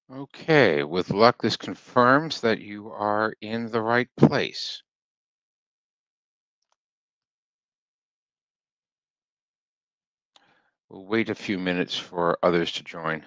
Okay, with luck, this confirms that you are in the right place. We'll wait a few minutes for others to join.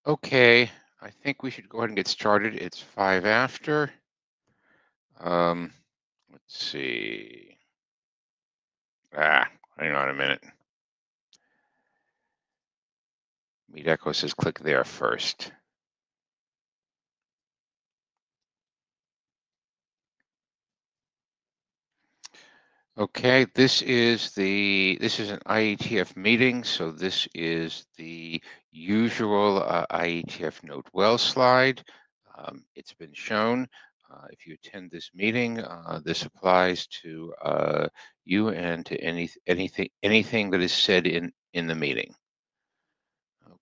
Okay, I think we should go ahead and get started. It's 5 after. Um, let's see. Hang on a minute. Meet Echo says click there first. Okay, this is an IETF meeting, so this is the usual IETF note well slide. It's been shown. If you attend this meeting, this applies to you and to anything that is said in the meeting.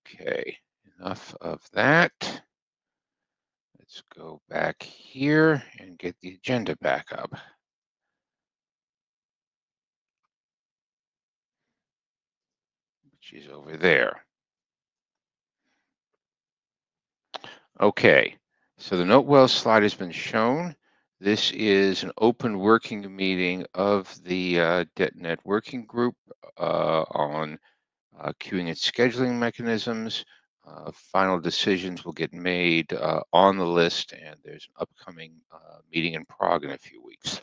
Okay, enough of that. Let's go back here and get the agenda back up, which is over there. Okay, so the Note Well slide has been shown. This is an open working meeting of the DETNet working group on queuing and scheduling mechanisms. Final decisions will get made on the list, and there's an upcoming meeting in Prague in a few weeks.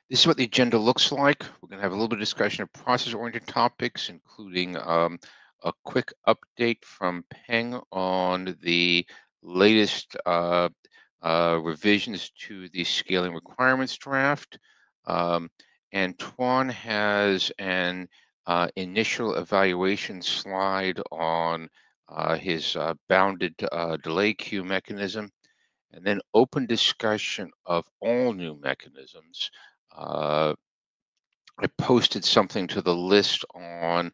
This is what the agenda looks like. We're going to have a little bit of discussion of process-oriented topics, including a quick update from Peng on the latest revisions to the scaling requirements draft. Antoine has an initial evaluation slide on his bounded delay queue mechanism, and then open discussion of all new mechanisms I posted something to the list on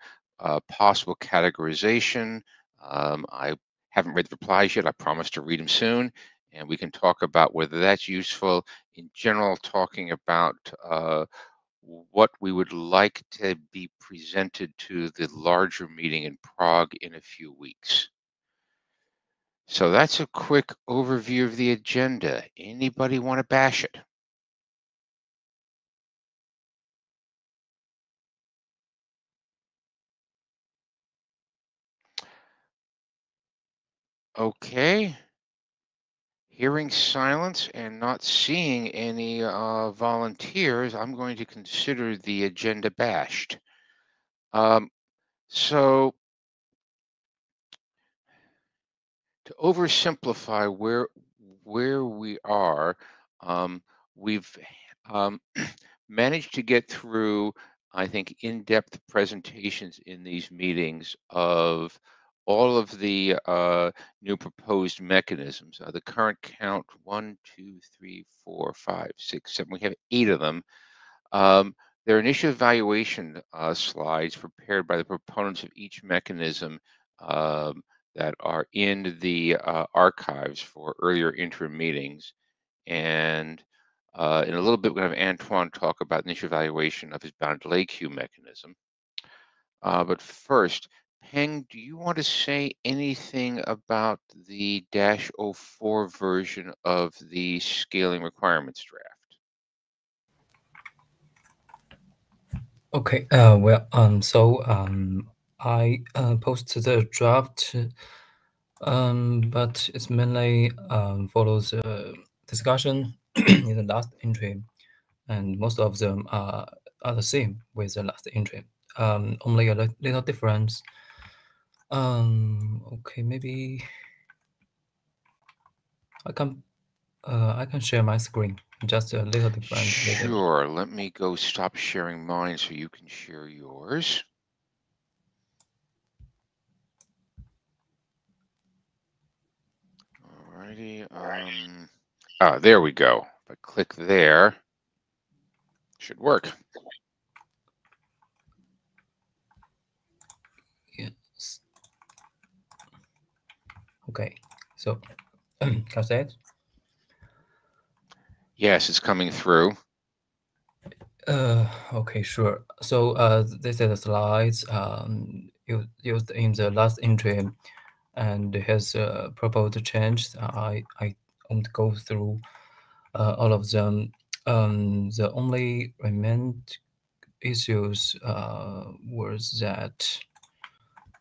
possible categorization. I haven't read the replies yet. I promise to read them soon, and we can talk about whether that's useful. In general, talking about what we would like to be presented to the larger meeting in Prague in a few weeks. So that's a quick overview of the agenda. Anybody want to bash it? Okay. Hearing silence and not seeing any volunteers, I'm going to consider the agenda bashed. Um, so to oversimplify where we are, um, we've managed to get through, I think, in-depth presentations in these meetings of all of the new proposed mechanisms. The current count, 1, 2, 3, 4, 5, 6, 7. We have 8 of them. There are initial evaluation slides prepared by the proponents of each mechanism um, that are in the archives for earlier interim meetings. And in a little bit, we're going to have Antoine talk about initial evaluation of his bound delay queue mechanism. But first, Peng, do you want to say anything about the -04 version of the scaling requirements draft? Okay. I posted the draft, but it's mainly follows discussion in the last entry, and most of them are the same with the last entry. Only a little difference. Okay, maybe I can share my screen. Just a little different with the. Sure. Let me go stop sharing mine so you can share yours. Alrighty. There we go. If I click there, should work. Yes. Okay. So, can I say it? Yes, it's coming through. Okay, sure. So, this is the slides used in the last entry, and has proposed change. I won't go through all of them. The only remained issues was that,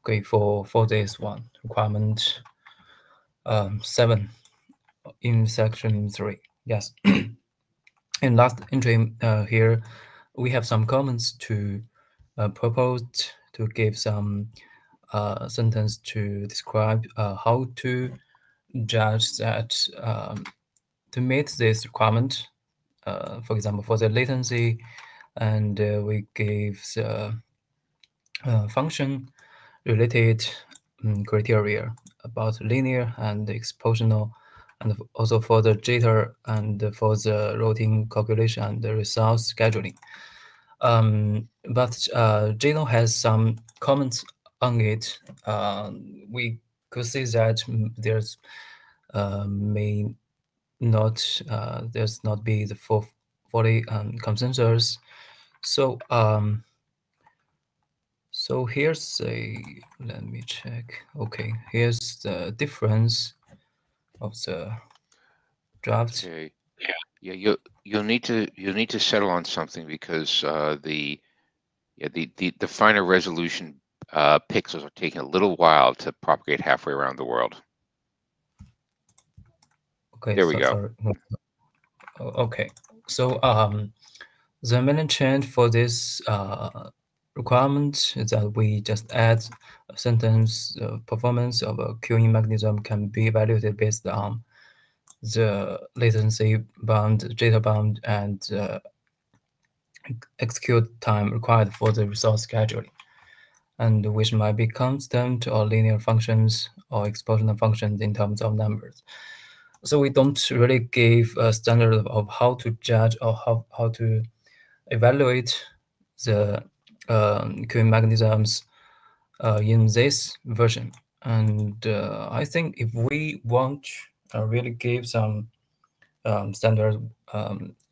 okay, for this one requirement 7 in section 3. Yes. In last entry here, we have some comments to propose to give some sentence to describe how to judge that to meet this requirement. For example, for the latency, and we give the function related criteria about linear and exponential, and also for the jitter and for the routing calculation and the results scheduling. But Gino has some comments on it. We could see that there's may not there's not be the full fully consensus. So so here's a, let me check. Okay, here's the difference of the draft. Okay. Yeah, you'll need to settle on something because the finer resolution pixels are taking a little while to propagate halfway around the world. Okay, There we so go. sorry. Okay, so the main change for this requirement is that we just add a sentence: performance of a queuing mechanism can be evaluated based on the latency bound, jitter bound, and execute time required for the resource scheduling, and which might be constant or linear functions or exponential functions in terms of numbers. So we don't really give a standard of how to judge or how to evaluate the queuing mechanisms in this version. And I think if we want really give some standard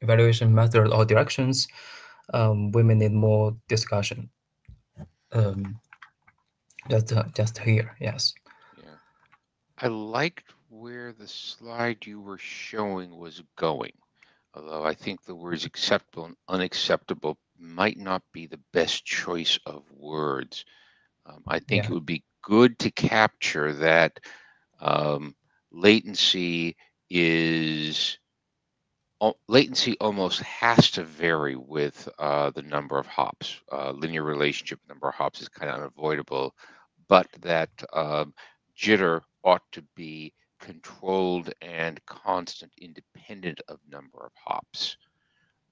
evaluation method or directions, we may need more discussion. Um, just here, yes. Yeah. I liked where the slide you were showing was going, although I think the words acceptable and unacceptable might not be the best choice of words. I think Yeah. it would be good to capture that latency is latency almost has to vary with the number of hops. Linear relationship number of hops is kind of unavoidable, but that jitter ought to be controlled and constant, independent of number of hops.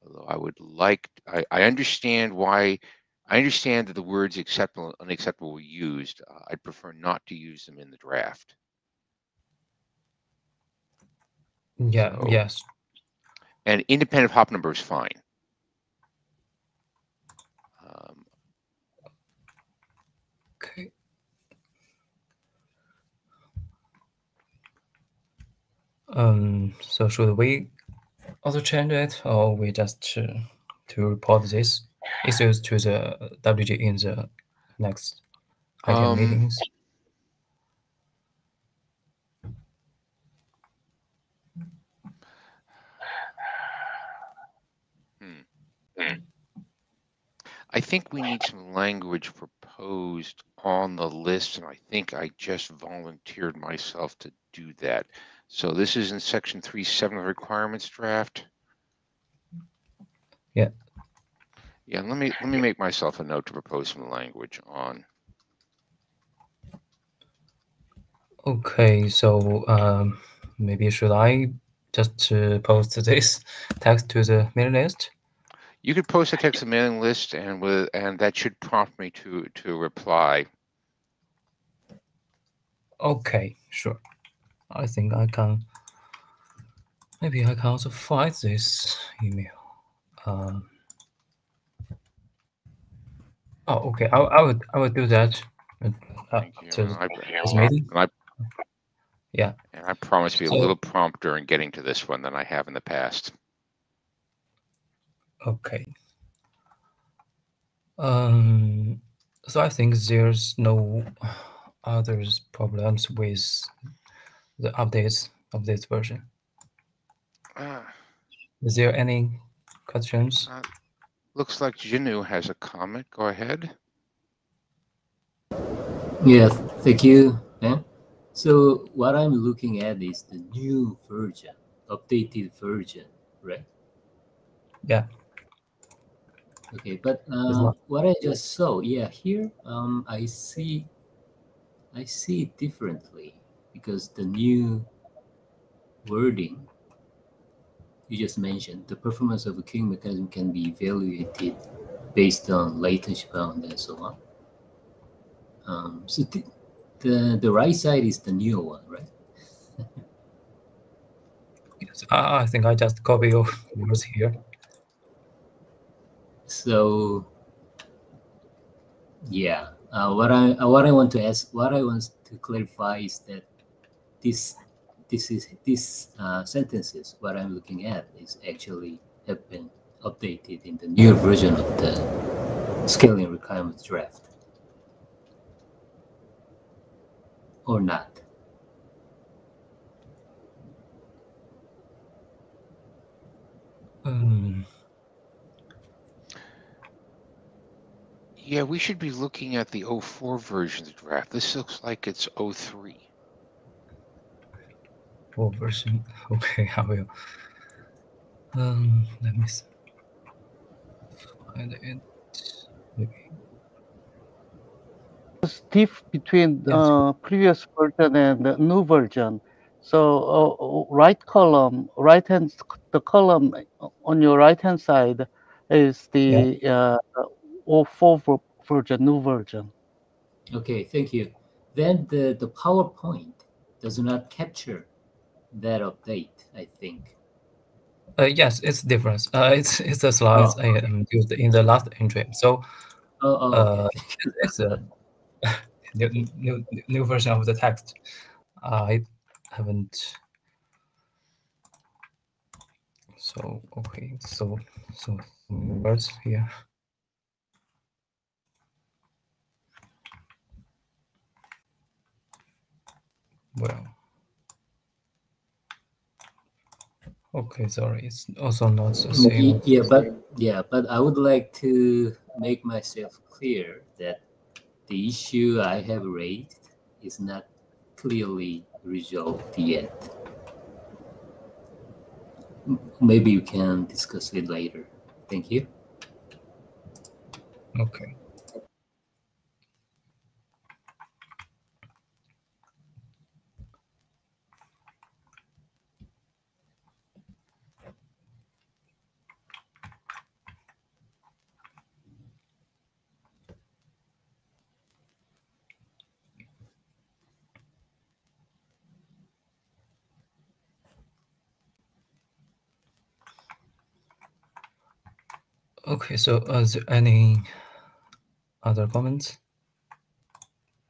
Although I would like, I understand why, I understand that the words acceptable and unacceptable were used. I'd prefer not to use them in the draft. Yeah. So, Yes. and independent hop number is fine. Um, Okay. So should we also change it, or we just to report this issues to the WG in the next ITM um, meetings? hmm. I think we need some language proposed on the list, and I think I just volunteered myself to do that. So this is in section 3.7 of the requirements draft. Yeah. Yeah, let me make myself a note to propose some language on. Okay. So maybe should I just post this text to the mailing list? You could post a text mailing list, and that should prompt me to reply. Okay. Sure. I think I can. Maybe I can also find this email. Um, oh, okay. I will do that. Thank you, To this meeting. and I Yeah. and I promise to be a So little prompter in getting to this one than I have in the past. okay. Um. So I think there's no other problems with the updates of this version. Uh, Is there any questions? Looks like Jinu has a comment. Go ahead. Yes, thank you. Yeah. So what I'm looking at is the new version, updated version, right? Yeah. Okay, but It's not. what I just saw, yeah, here I see it differently because the new wording you just mentioned, the performance of a queuing mechanism can be evaluated based on latency bound and so on. So the right side is the new one, right? Yes. I think I just copy yours here. So yeah, what I want to ask, what I want to clarify is that this this sentences what I'm looking at is actually have been updated in the new version of the scaling requirements draft, or not? Um. Yeah, we should be looking at the '04 version of the draft. This looks like it's '03. Full version. Okay. I will. Let me find it. Maybe. Diff between Yes. previous version and the new version. So right column, the column on your right hand side is Yeah. the version, new version. Okay, thank you. Then the PowerPoint does not capture that update, I think. Yes, it's different. It's the slides used in the last interim. So Okay. it's a new version of the text. I haven't. So okay. So words here. Well. Okay, sorry. It's also not the same. But I would like to make myself clear that the issue I have raised is not clearly resolved yet. Maybe you can discuss it later. Thank you. Okay. Okay, so is there any other comments?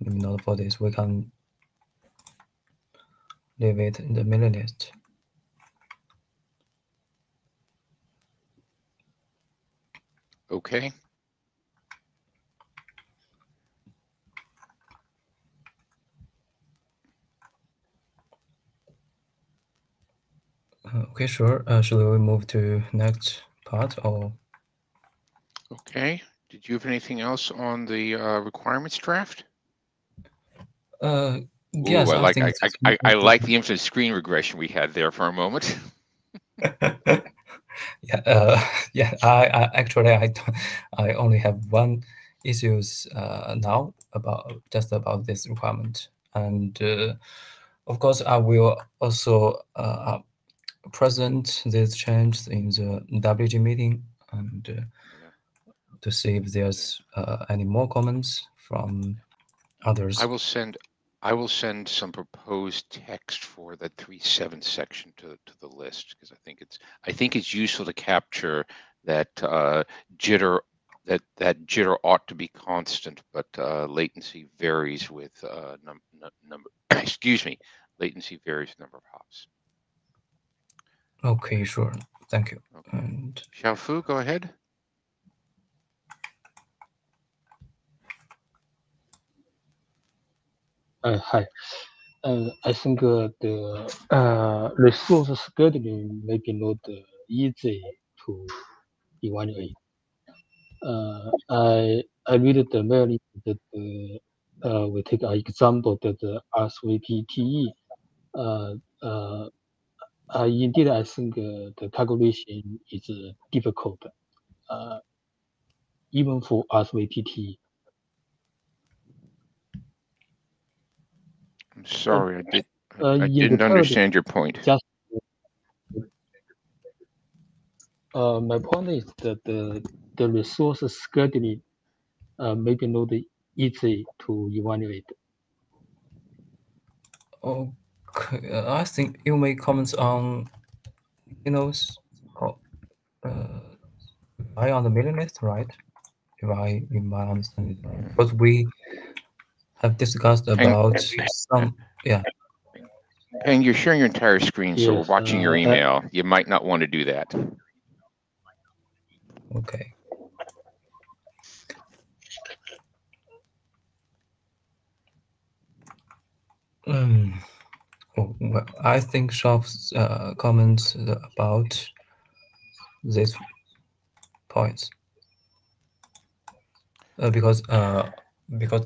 Maybe not for this. We can leave it in the mailing list. Okay. Okay, sure. Should we move to next part or? Okay. Did you have anything else on the requirements draft? Yes, Ooh, I think I like the infinite screen regression we had there for a moment. yeah. I actually I only have one issues now about this requirement, and of course I will also present this change in the WG meeting and Yeah. to see if there's any more comments from others. I will send some proposed text for the 3.7 section to the list, because I think it's useful to capture that jitter that jitter ought to be constant, but latency varies with number excuse me, latency varies with number of hops. Okay, sure. Thank you. Okay. And Xiaofu, go ahead. Hi. I think the resource scheduling may be not easy to evaluate. I read the mail that we take an example that the RSVPTE. Indeed, I think the calculation is difficult, even for RSVPTE. I'm sorry, I In didn't the understand your point. Just my point is that the resource scheduling maybe not easy to evaluate. okay, I think you make comments on, I on the mailing list, right? If my understanding right, because we have discussed about some, yeah. Peng, you're sharing your entire screen, so we're Yes, watching your email. You might not want to do that. Okay. Well, I think Shop's comments about these points because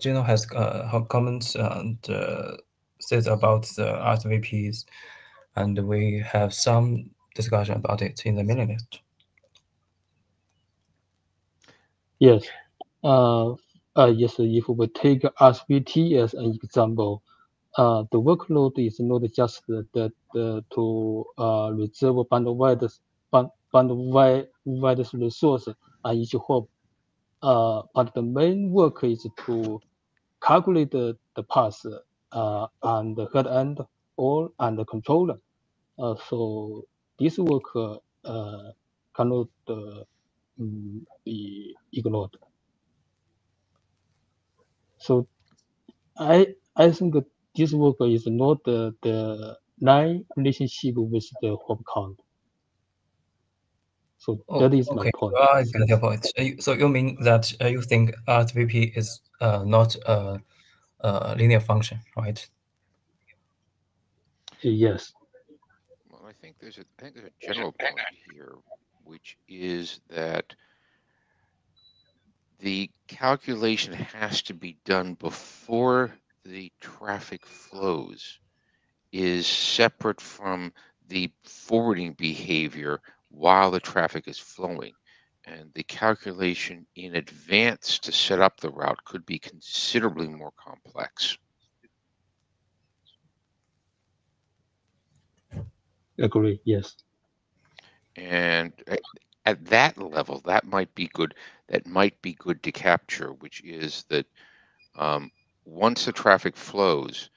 Gino has her comments and says about the RSVPs, and we have some discussion about it in the mailing list. Yes. Yes, if we take SVT as an example, the workload is not just that to reserve bandwidth resource on each hop, but the main work is to calculate the path and the head end all and the controller. So this work cannot be ignored. So I think this work is not the line relationship with the hop count. So that is my Okay, point. I get your point. So you mean that you think RTVP is not a linear function, right? Yes. Well, I think there's a general point here, which is that the calculation has to be done before the traffic flows, is separate from the forwarding behavior while the traffic is flowing. And the calculation in advance to set up the route could be considerably more complex. Agree. Yes. And at that level, that might be good. That might be good to capture, which is that once the traffic flows,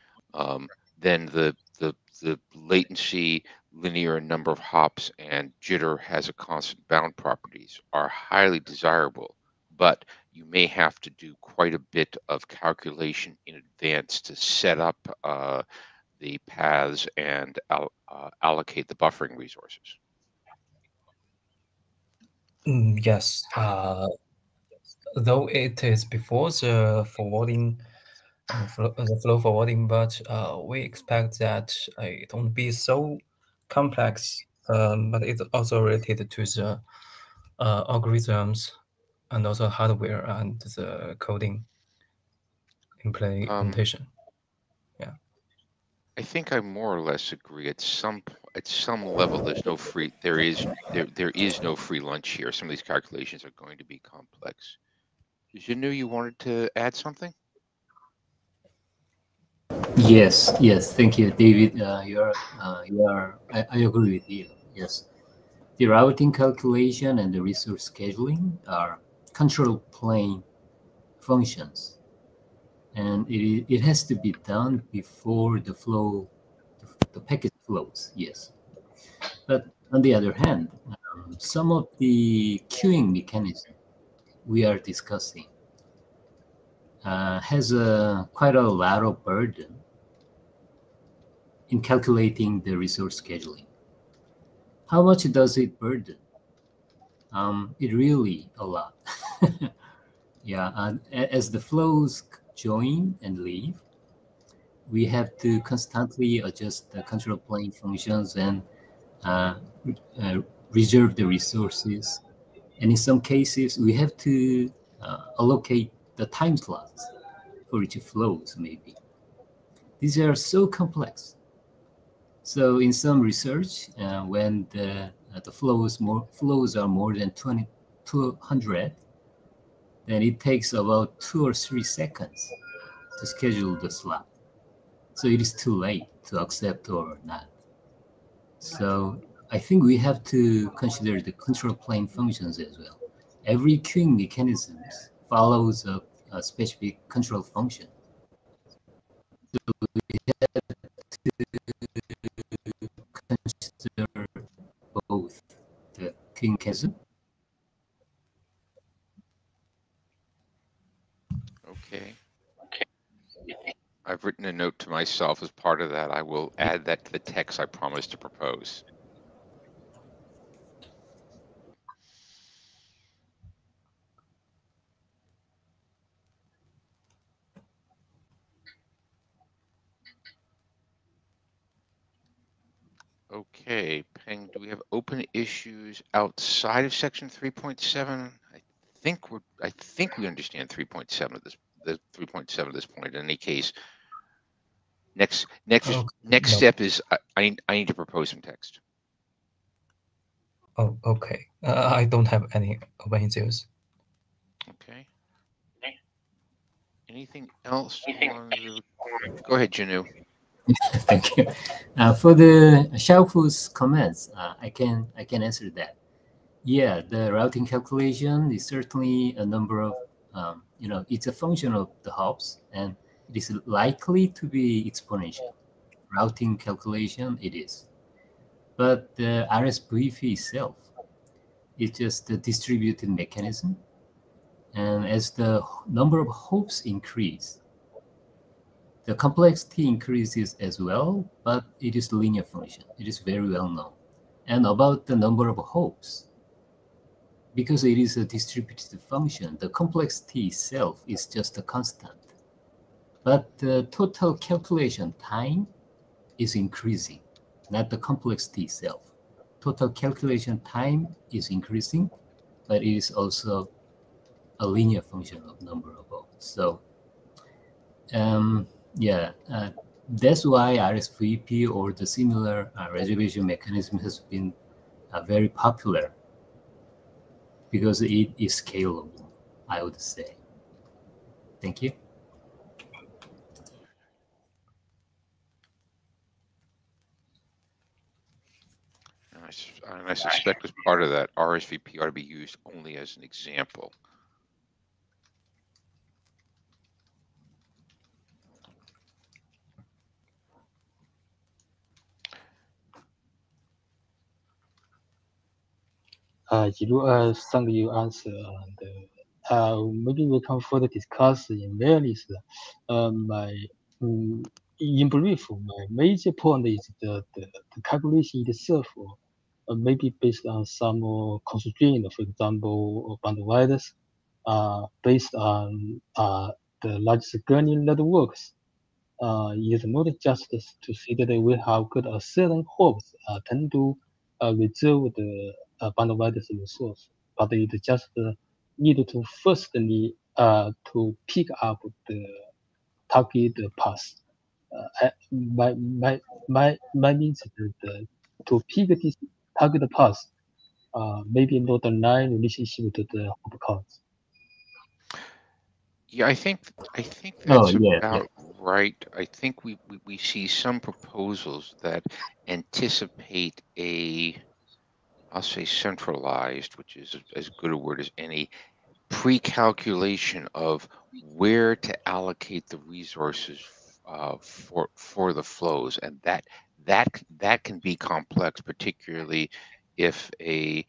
then the latency, linear number of hops, and jitter has a constant bound properties are highly desirable, but you may have to do quite a bit of calculation in advance to set up the paths and allocate the buffering resources. Yes. Though it is before the forwarding, the flow forwarding, but we expect that it won't be so complex. But it's also related to the algorithms and also hardware and the coding implementation. Yeah. I think I more or less agree. At some level, there is no free lunch here. Some of these calculations are going to be complex. Janu, you wanted to add something? Yes, yes. Thank you, David. I agree with you. Yes. The routing calculation and the resource scheduling are control plane functions, and it has to be done before the packet flows. Yes. But on the other hand, some of the queuing mechanism we are discussing has quite a lot of burden in calculating the resource scheduling. How much does it burden? It really a lot. Yeah, and as the flows join and leave, we have to constantly adjust the control plane functions and uh, uh, reserve the resources. And in some cases, we have to allocate the time slots for each flows, maybe. These are so complex. So in some research, when the flows are more than 200, then it takes about 2 or 3 seconds to schedule the slot. So it is too late to accept or not. So I think we have to consider the control plane functions as well. Every queuing mechanism follows a specific control function. So we have to consider both the queuing mechanism. Okay. I've written a note to myself as part of that. I will add that to the text I promised to propose. Okay, Peng, do we have open issues outside of section 3.7? I think we understand 3.7 at the 3.7 at this point. In any case, next No. step is I need to propose some text. Oh, okay. I don't have any open issues. Okay. Anything else Go ahead, Janu. Thank you. For the Xiaofu's comments, I can answer that. Yeah, the routing calculation is certainly a number of it's a function of the hops, and it is likely to be exponential. Routing calculation, it is. But the RSVP itself is just a distributed mechanism. And as the number of hops increase, the complexity increases as well, but it is linear function. It is very well known. And about the number of hops, because it is a distributed function, the complexity itself is just a constant. But the total calculation time is increasing, not the complexity itself. Total calculation time is increasing, but it is also a linear function of number of votes. So yeah, that's why RSVP or the similar reservation mechanism has been very popular, because it is scalable, I would say. Thank you. And I suspect as part of that, RSVP ought to be used only as an example. Thank you answer. And maybe we can further discuss in various. My in brief, my major point is the calculation itself, maybe based on some constraint, for example, bandwidth, based on the large scale networks. Is not just to say that we have got a certain hopes tend to reserve the bandwidth resource, but it just need to firstly to pick up the target path. My means that to pick this target path, maybe not a line relationship to the hop counts. Yeah, I think Oh, that's yeah. about right. I think we see some proposals that anticipate a, I'll say centralized, which is as good a word as any, pre-calculation of where to allocate the resources for the flows, and that can be complex, particularly if a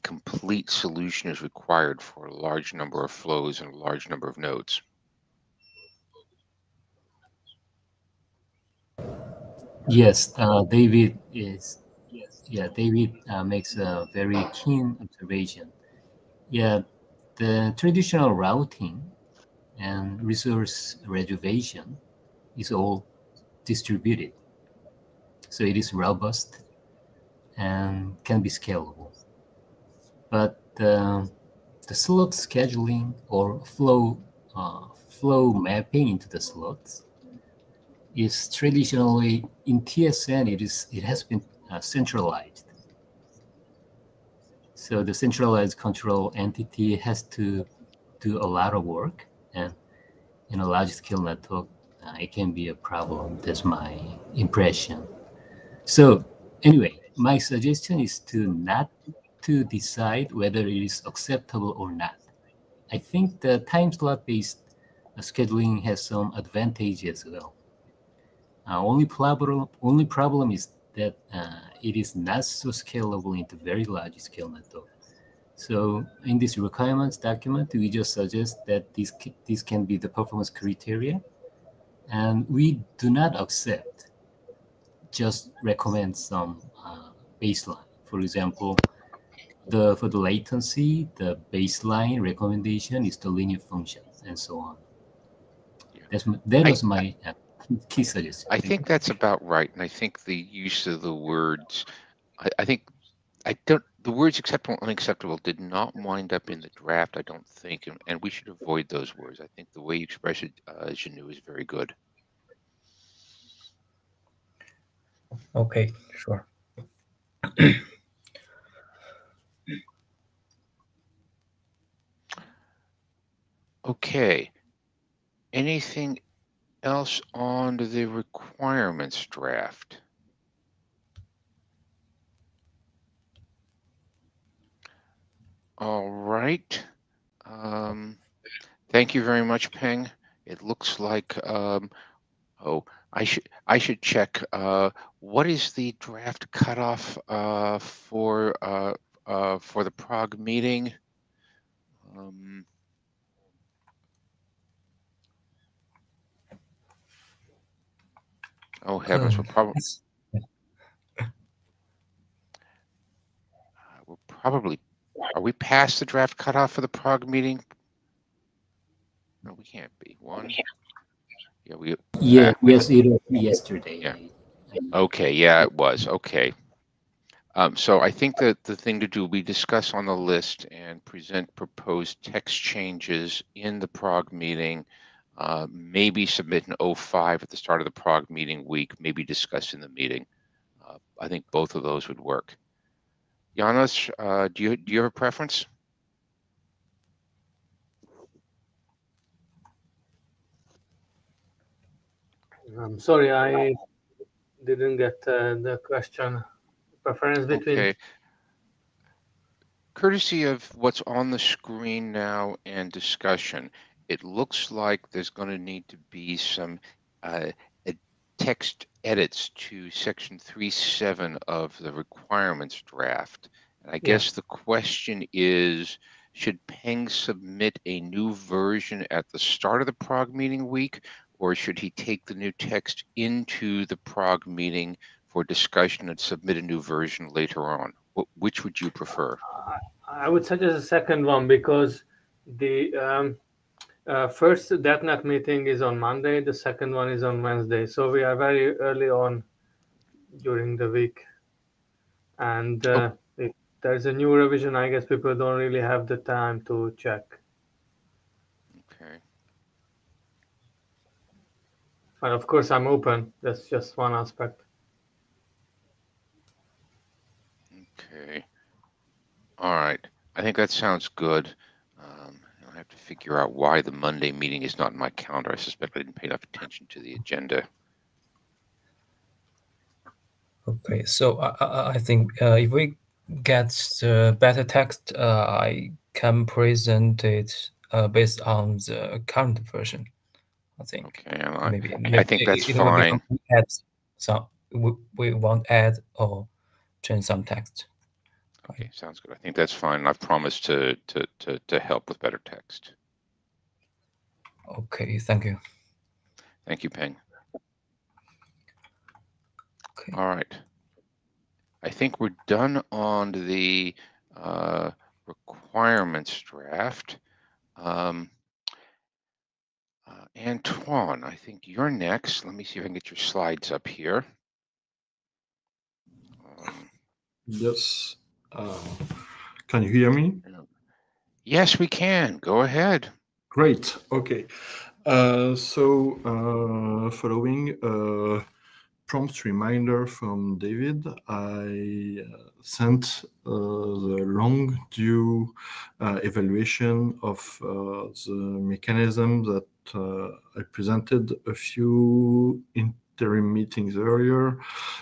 complete solution is required for a large number of flows and a large number of nodes. Yes, David is. Yeah, David makes a very keen observation. Yeah, the traditional routing and resource reservation is all distributed, so it is robust and can be scalable. But the slot scheduling or flow mapping into the slots is traditionally in TSN. It has been centralized. So the centralized control entity has to do a lot of work, and in a large scale network, it can be a problem. That's my impression. So anyway, my suggestion is to not to decide whether it is acceptable or not. I think the time slot based scheduling has some advantage as well. Only problem is that it is not so scalable into very large scale network. So in this requirements document, we just suggest that these can be the performance criteria, and we do not accept, just recommend some baseline. For example, for the latency, the baseline recommendation is the linear function, and so on. Yeah. That was my key suggestion. I think that's about right, and I think the use of the words, I think the words acceptable and unacceptable did not wind up in the draft, I don't think, and we should avoid those words. I think the way you express it, Janu, is very good. Okay, sure. Okay. Anything else on the requirements draft? All right. Thank you very much, Peng. It looks like I should check. What is the draft cutoff for the Prague meeting? Oh heavens, we're probably are we past the draft cutoff for the Prague meeting? No, we can't be. One. Yeah, yes, it was yesterday. Yeah. Okay, yeah, it was. Okay. So I think that the thing to do, we discuss on the list and present proposed text changes in the Prague meeting, maybe submit an 05 at the start of the Prague meeting week, maybe discuss in the meeting. I think both of those would work. Janos, do you have a preference? I'm sorry, I didn't get the question. Preference between. Okay. Courtesy of what's on the screen now and discussion, it looks like there's going to need to be some text edits to section 3.7 of the requirements draft. And I guess the question is, should Peng submit a new version at the start of the Prague meeting week, or should he take the new text into the Prague meeting for discussion and submit a new version later on? Which would you prefer? I would suggest the second one because the first DETNET meeting is on Monday, the second one is on Wednesday. So we are very early on during the week. And if there's a new revision, I guess people don't really have the time to check. Okay. But of course, I'm open. That's just one aspect. Okay. All right. I think that sounds good. I have to figure out why the Monday meeting is not in my calendar. I suspect I didn't pay enough attention to the agenda. Okay, so I think if we get the better text, I can present it based on the current version. I think. Okay, maybe I think that's it will be fine. add some. We want to add or change some text. Okay, sounds good. I think that's fine. I've promised to help with better text. Okay, thank you. Thank you, Peng. Okay. All right. I think we're done on the requirements draft. Antoine, I think you're next. Let me see if I can get your slides up here. Yes. Can you hear me? Yes, we can. Go ahead. Great. Okay. Following a prompt reminder from David, I sent the long due evaluation of the mechanism that I presented a few interim meetings earlier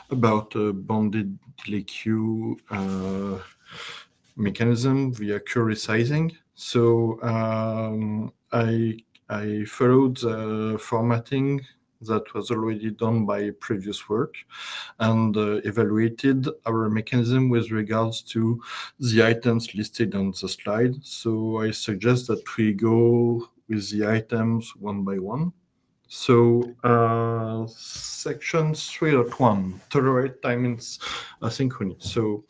about a bounded delay queue mechanism via queue resizing. So I followed the formatting that was already done by previous work and evaluated our mechanism with regards to the items listed on the slide. So I suggest that we go with the items one by one. So section 3.1, tolerate timings asynchrony. So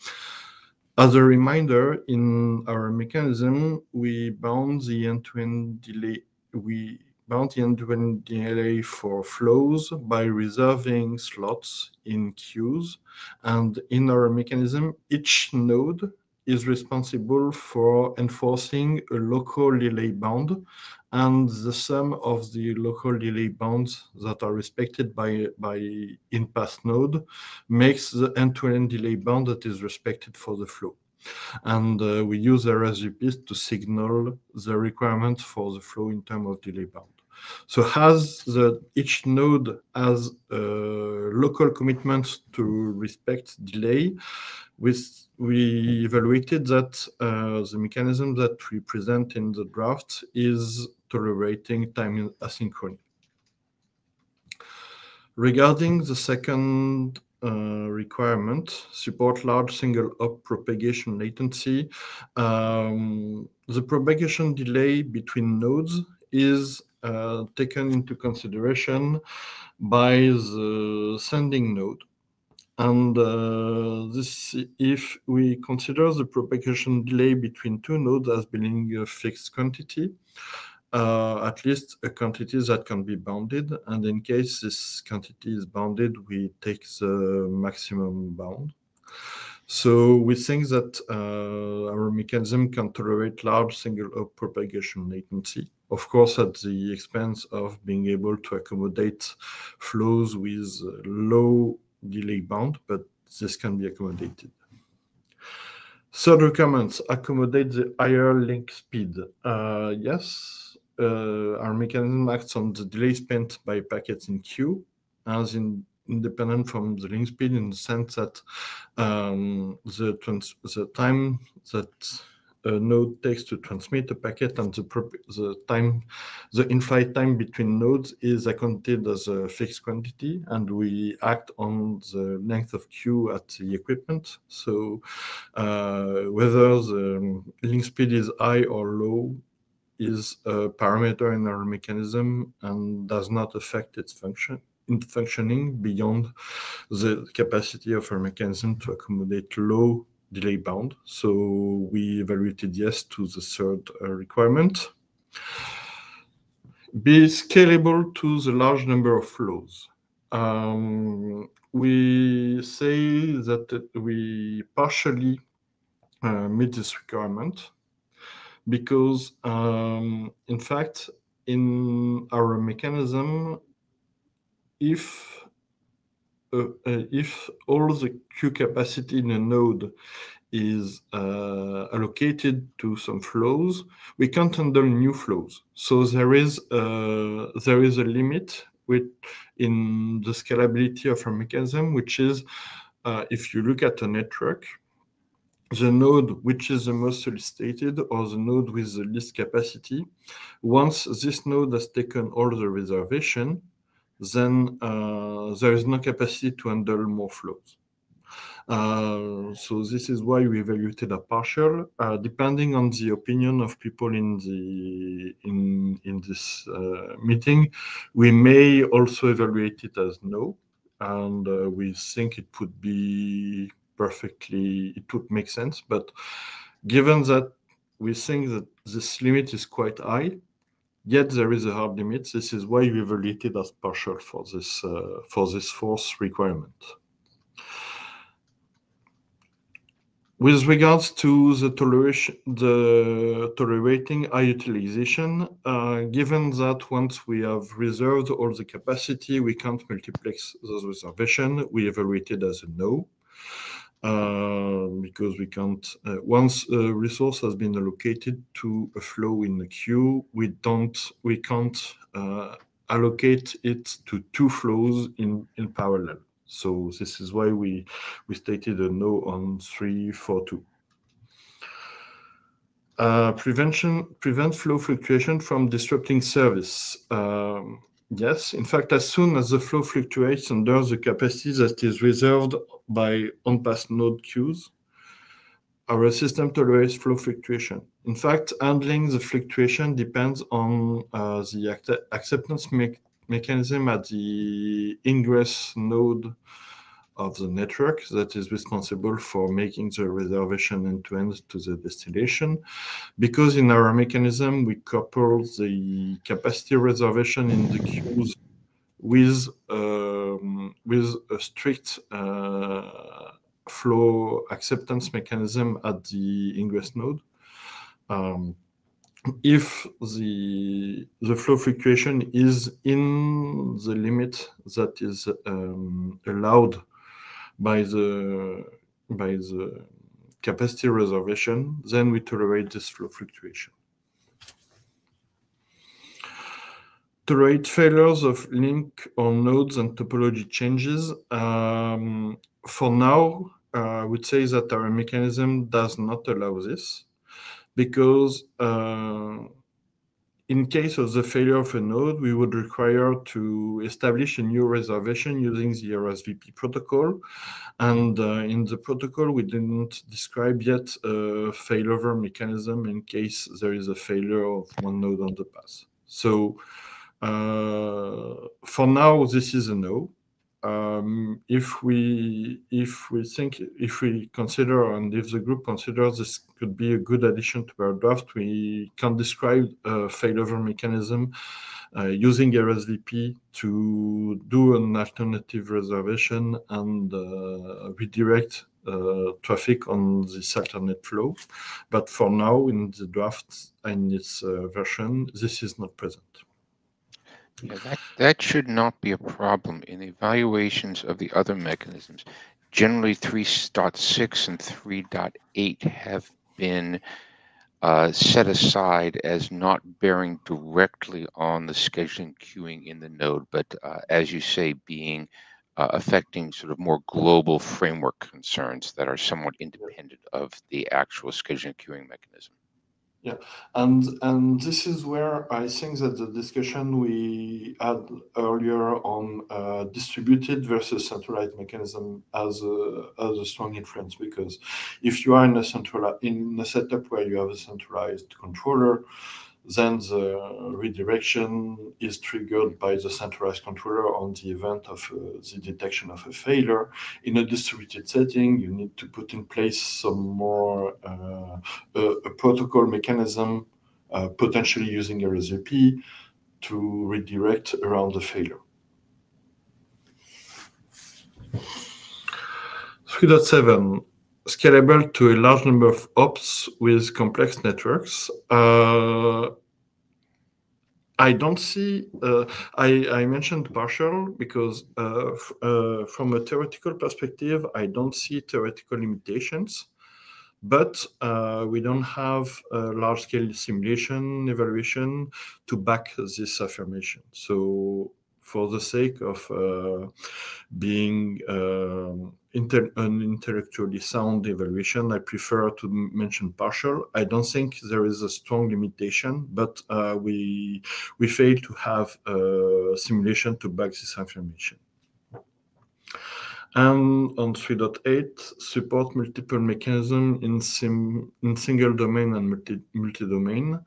as a reminder, in our mechanism, we bound the end-to-end delay. We bound the end-to-end delay for flows by reserving slots in queues. And in our mechanism, each node is responsible for enforcing a local delay bound, and the sum of the local delay bounds that are respected by in-path node makes the end-to-end delay bound that is respected for the flow. And we use RSVPs to signal the requirement for the flow in terms of delay bound. So as each node has local commitments to respect delay, we evaluated that the mechanism that we present in the draft is tolerating time asynchrony. Regarding the second requirement, support large single hop propagation latency, the propagation delay between nodes is taken into consideration by the sending node. And this, if we consider the propagation delay between two nodes as being a fixed quantity, at least a quantity that can be bounded, and in case this quantity is bounded, we take the maximum bound. So we think that our mechanism can tolerate large single hop propagation latency, of course at the expense of being able to accommodate flows with low delay bound, but this can be accommodated. Third requirement, accommodate the higher link speed. Yes, our mechanism acts on the delay spent by packets in queue as independent from the link speed, in the sense that the time that a node takes to transmit a packet and the in-flight time between nodes is accounted as a fixed quantity, and we act on the length of queue at the equipment. So whether the link speed is high or low is a parameter in our mechanism and does not affect its functioning beyond the capacity of our mechanism to accommodate low delay bound. So we evaluated yes to the third requirement. Be scalable to the large number of flows. We say that we partially meet this requirement because, in fact, in our mechanism, if all the queue capacity in a node is allocated to some flows, we can't handle new flows. So there is a limit in the scalability of our mechanism, which is if you look at a network, the node which is the most solicited or the node with the least capacity, once this node has taken all the reservation, then there is no capacity to handle more flows. So this is why we evaluated a partial. Depending on the opinion of people in this meeting, we may also evaluate it as no, and we think it would be it would make sense. But given that we think that this limit is quite high, yet there is a hard limit, this is why we evaluated as partial for this fourth requirement. With regards to the tolerating high utilization, given that once we have reserved all the capacity, we can't multiplex those reservations, we evaluated as a no, because we can't, once a resource has been allocated to a flow in the queue, we can't allocate it to two flows in parallel. So this is why we stated a no on 342. Prevent flow fluctuation from disrupting service. Yes, in fact, as soon as the flow fluctuates under the capacity that is reserved by on-pass node queues, our system tolerates flow fluctuation. In fact, handling the fluctuation depends on the acceptance mechanism at the ingress node of the network that is responsible for making the reservation end-to-end to the destination. Because in our mechanism, we couple the capacity reservation in the queues with a strict flow acceptance mechanism at the ingress node. If the flow fluctuation is in the limit that is allowed by the capacity reservation, then we tolerate this flow fluctuation. Tolerate failures of link on nodes and topology changes. For now, I would say that our mechanism does not allow this, because in case of the failure of a node, we would require to establish a new reservation using the RSVP protocol. And in the protocol, we didn't describe yet a failover mechanism in case there is a failure of one node on the path. So for now, this is a no. If we consider, and if the group considers this could be a good addition to our draft, we can describe a failover mechanism using RSVP to do an alternative reservation and redirect traffic on this alternate flow. But for now, in the draft and its version, this is not present. Yeah, that should not be a problem in evaluations of the other mechanisms. Generally, 3.6 and 3.8 have been set aside as not bearing directly on the scheduling queuing in the node, but as you say, being affecting sort of more global framework concerns that are somewhat independent of the actual scheduling queuing mechanism. Yeah, and this is where I think that the discussion we had earlier on distributed versus centralized mechanism has a strong influence, because if you are in a setup where you have a centralized controller, then the redirection is triggered by the centralized controller on the event of the detection of a failure. In a distributed setting, you need to put in place some more a protocol mechanism, potentially using a recipe to redirect around the failure. 3.7, scalable to a large number of ops with complex networks. I don't see, I mentioned partial because from a theoretical perspective, I don't see theoretical limitations, but we don't have a large-scale simulation evaluation to back this affirmation. So for the sake of being an intellectually sound evaluation, I prefer to mention partial. I don't think there is a strong limitation, but we fail to have a simulation to back this affirmation. And on 3.8, support multiple mechanisms in single domain and multi-domain.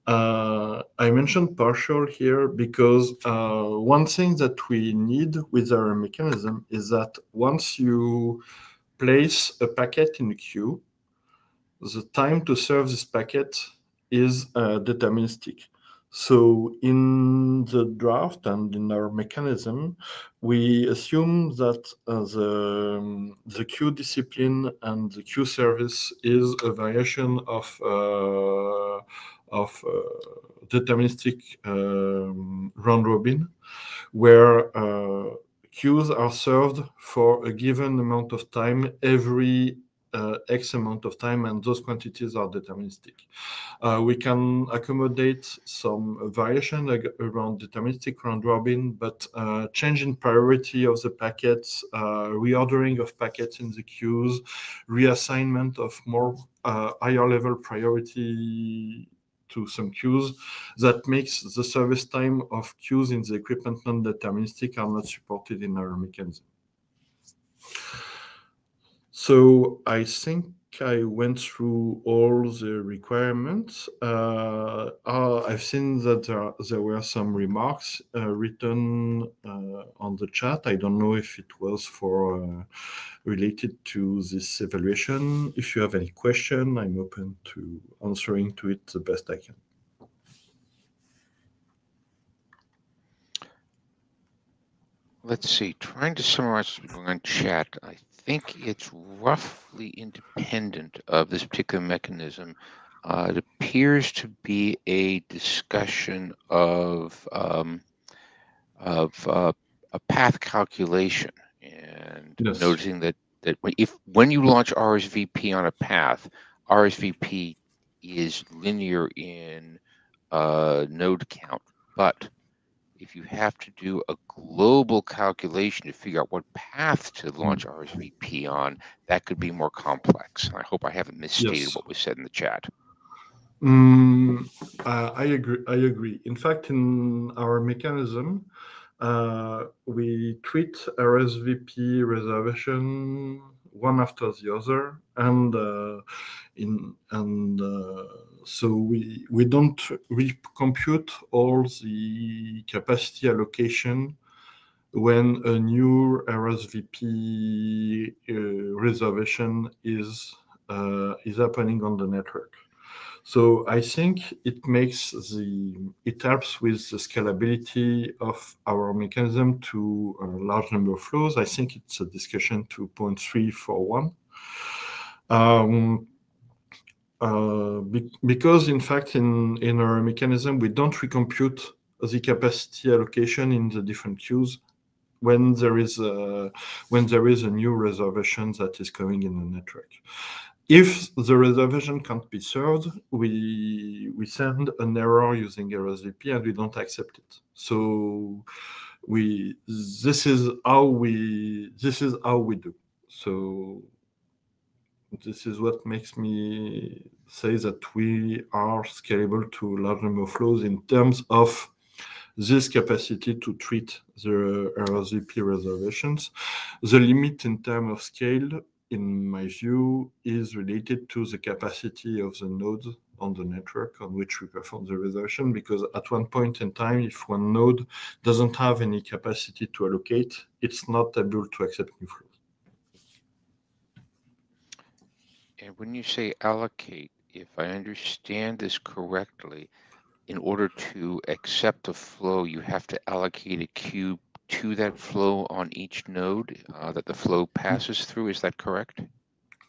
I mentioned partial here because one thing that we need with our mechanism is that once you place a packet in a queue, the time to serve this packet is deterministic. So in the draft and in our mechanism, we assume that the queue discipline and the queue service is a variation of deterministic round robin, where queues are served for a given amount of time every X amount of time, and those quantities are deterministic. We can accommodate some variation around deterministic round robin, but change in priority of the packets, reordering of packets in the queues, reassignment of more higher level priority to some queues, that makes the service time of queues in the equipment non-deterministic are not supported in our mechanism. So I think I went through all the requirements. I've seen that there were some remarks written on the chat. I don't know if it was for related to this evaluation. If you have any question, I'm open to answering to it the best I can. Let's see, trying to summarize what's going on in chat, I think it's roughly independent of this particular mechanism. It appears to be a discussion of a path calculation, and Yes. noticing that when you launch RSVP on a path, RSVP is linear in node count, but if you have to do a global calculation to figure out what path to launch RSVP on, that could be more complex. I hope I haven't misstated Yes. what was said in the chat. I agree. In fact, in our mechanism, we treat RSVP reservation one after the other, and so we don't recompute all the capacity allocation when a new RSVP reservation is happening on the network. So I think it helps with the scalability of our mechanism to a large number of flows. I think it's a discussion 2.341. Because in fact in our mechanism we don't recompute the capacity allocation in the different queues when there is a new reservation that is coming in the network. If the reservation can't be served, we send an error using RSVP and we don't accept it. So this is how we do. So this is what makes me say that we are scalable to a large number of flows in terms of this capacity to treat the RSVP reservations. The limit in terms of scale, in my view, is related to the capacity of the node on the network on which we perform the reservation, because at one point in time, if one node doesn't have any capacity to allocate, it's not able to accept new flows. And when you say allocate, if I understand this correctly, in order to accept a flow, you have to allocate a queue to that flow on each node that the flow passes through. Is that correct?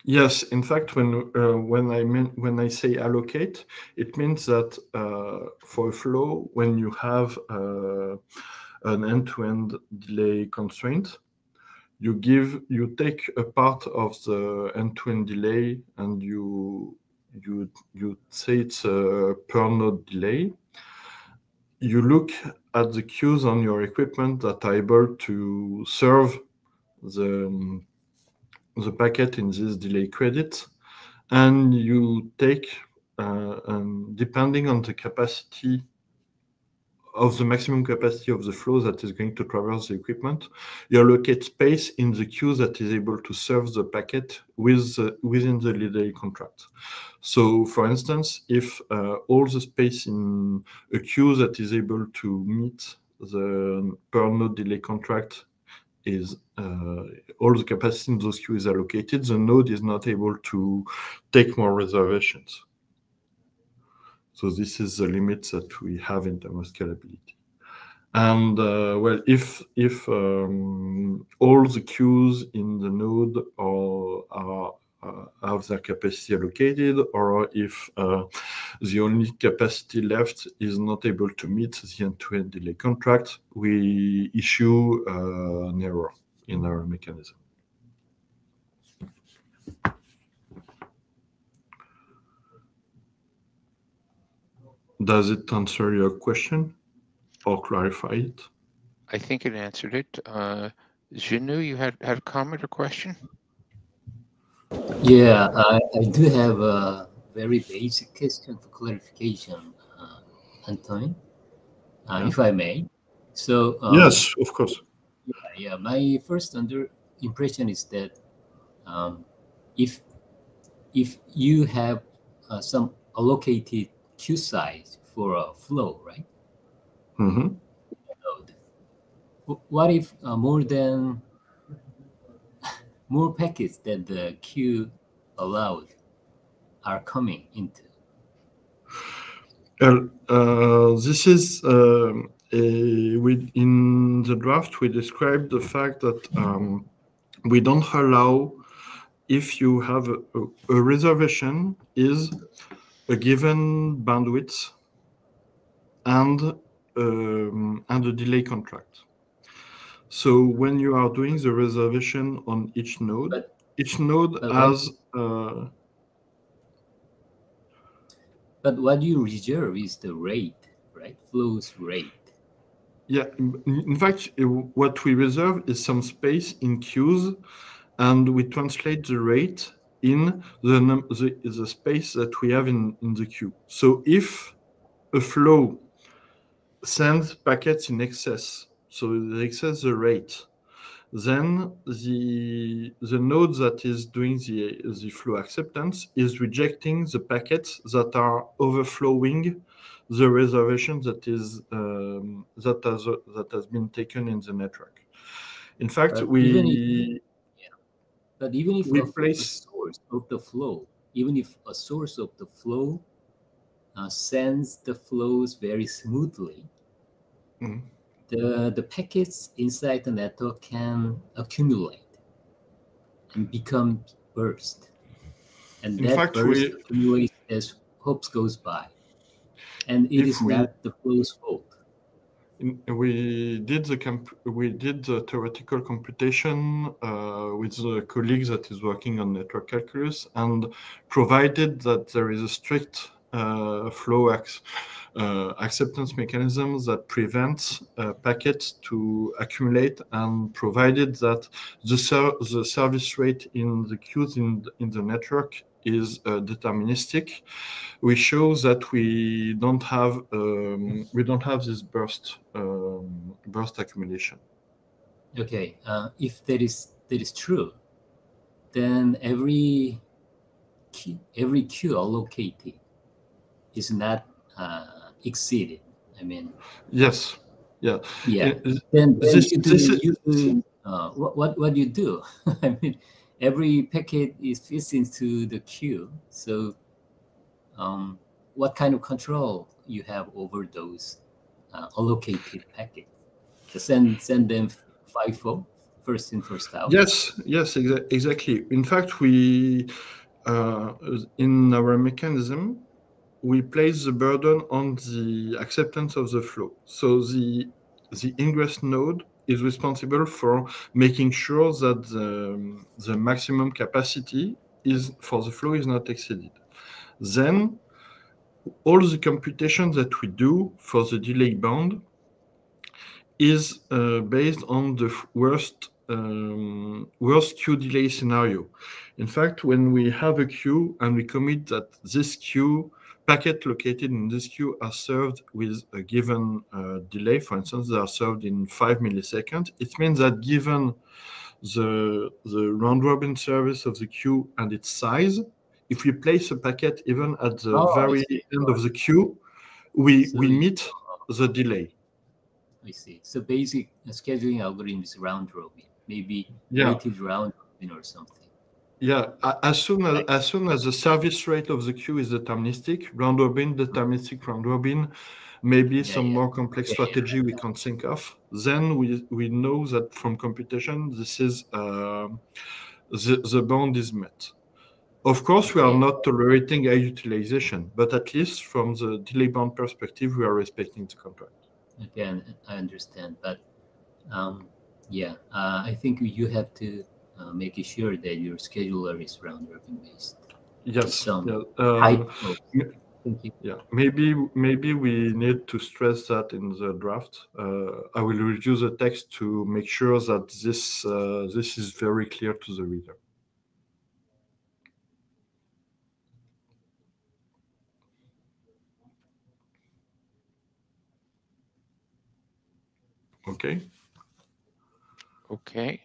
Yes, in fact, when I say allocate, it means that for a flow, when you have an end-to-end delay constraint, you take a part of the end-to-end delay and you say it's a per node delay. You look at the queues on your equipment that are able to serve the packet in this delay credit, and you take, depending on the capacity of the maximum capacity of the flow that is going to traverse the equipment, you allocate space in the queue that is able to serve the packet within the delay contract. So, for instance, if all the space in a queue that is able to meet the per node delay contract is all the capacity in those queues is allocated, the node is not able to take more reservations. So this is the limit that we have in terms of scalability. And well, if all the queues in the node have their capacity allocated, or if the only capacity left is not able to meet the end-to-end delay contract, we issue an error in our mechanism. Does it answer your question or clarify it? I think it answered it. Jinu, you had a comment or question? Yeah, I do have a very basic question for clarification, Antoine, if I may. So yes, of course. Yeah, my first impression is that if you have some allocated queue size for a flow, right? Mm-hmm. What if more packets that the queue allowed are coming into? This is in the draft we described the fact that we don't allow, if you have a reservation is a given bandwidth and a delay contract. So when you are doing the reservation on each node, each node has. But what you reserve is the rate, right? Flows rate. Yeah, in fact, what we reserve is some space in queues, and we translate the rate in the space that we have in the queue. So if a flow sends packets in excess, so they excess the rate, then the node that is doing the flow acceptance is rejecting the packets that are overflowing the reservation that has been taken in the network. In fact, Even if we a place source of the flow, even if a source of the flow sends the flows very smoothly, the packets inside the network can accumulate and become burst. And that burst accumulates as hopes goes by. And it is not the flow's fault. We did the theoretical computation with the colleague that is working on network calculus, and provided that there is a strict flow acceptance mechanism that prevents packets to accumulate, and provided that the service rate in the queues in the network is deterministic, we show that we don't have this burst accumulation. Okay, if that is true, then every queue allocated is not exceeded. I mean, yes, yeah, yeah. What you do? I mean, every packet fits into the queue. So, what kind of control you have over those allocated packets? Just send them FIFO, first in, first out. Yes, exactly. In fact, we in our mechanism, we place the burden on the acceptance of the flow. So the ingress node is responsible for making sure that the maximum capacity for the flow is not exceeded. Then all the computation that we do for the delay bound is based on the worst queue delay scenario. In fact, when we have a queue and we commit that this queue packet located in this queue are served with a given delay, for instance, they are served in 5 milliseconds, it means that given the round robin service of the queue and its size, if we place a packet even at the very end of the queue, we meet the delay. I see. So basic scheduling algorithm is round robin, maybe weighted round robin or something. Yeah, as soon as the service rate of the queue is deterministic, round robin, deterministic round robin, maybe some more complex strategy we can think of. Then we know that from computation, this is the bound is met. Of course, we are not tolerating high utilization, but at least from the delay bound perspective, we are respecting the contract. Again, I understand, but I think you have to make sure that your scheduler is round robin based. Yes. Thank you. Yeah, maybe we need to stress that in the draft. I will review the text to make sure that this is very clear to the reader. Okay. Okay.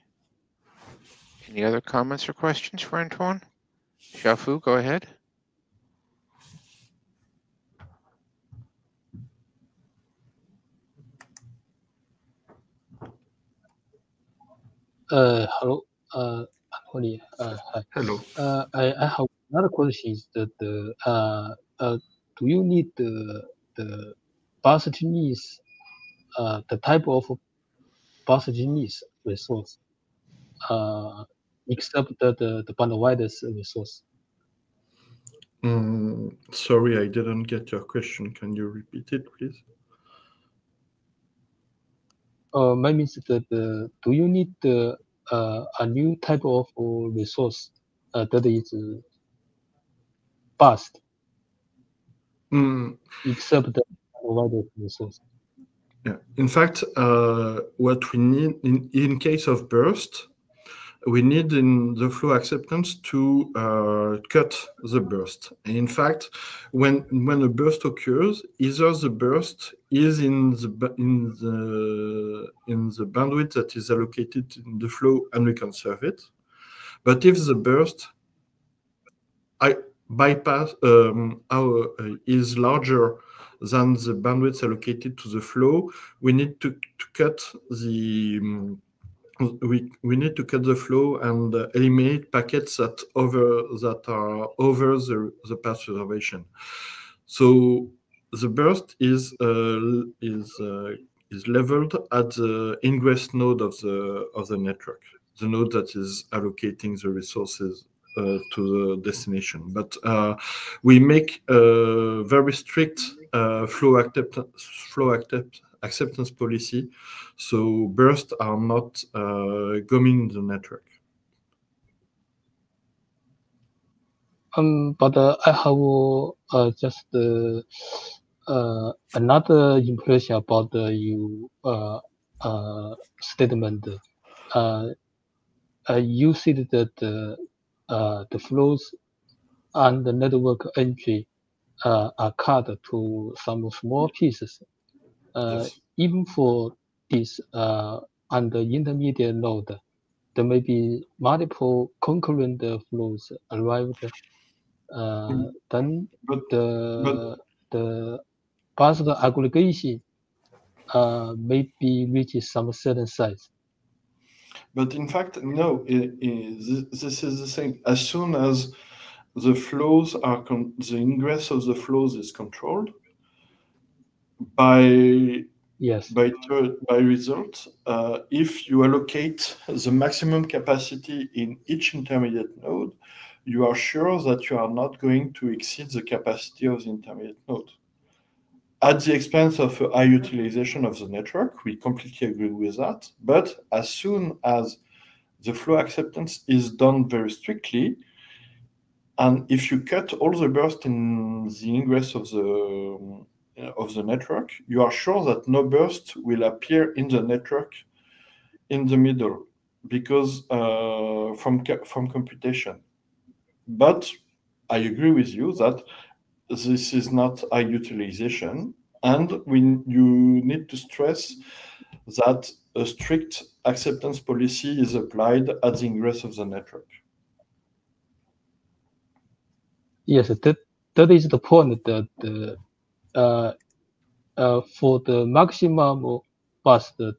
Any other comments or questions for Antoine? Xiaofu, go ahead. Hello, Anthony. Hi. Hello. I have another question. Is that do you need the Bastinese the type of Bastinese resource except the bandwidth resource? Sorry, I didn't get your question. Can you repeat it, please? Maybe that do you need a new type of resource that is fast, except the bandwidth resource? Yeah. In fact, what we need in case of burst, we need in the flow acceptance to cut the burst. And in fact, when a burst occurs, either the burst is in the bandwidth that is allocated in the flow, and we can serve it. But if the burst bypass is larger than the bandwidth allocated to the flow, we need to cut the we need to cut the flow and eliminate packets that are over the path reservation. So the burst is leveled at the ingress node of the network, the node that is allocating the resources to the destination. But we make a very strict flow acceptance policy, so bursts are not gumming the network. But I have just another impression about your statement. You said that the flows and the network entry are cut to some small pieces. Yes. Even for this and the intermediate node, there may be multiple concurrent flows arrived. Then the path aggregation maybe reaches some certain size. But in fact, no, this is the same. As soon as the flows are the ingress of the flows is controlled by result, if you allocate the maximum capacity in each intermediate node, you are sure that you are not going to exceed the capacity of the intermediate node. At the expense of a high utilization of the network, we completely agree with that. But as soon as the flow acceptance is done very strictly, and if you cut all the burst in the ingress of the network, you are sure that no burst will appear in the network in the middle, because from computation. But I agree with you that this is not high utilization, and you need to stress that a strict acceptance policy is applied at the ingress of the network. Yes, that is the point that for the maximum bus that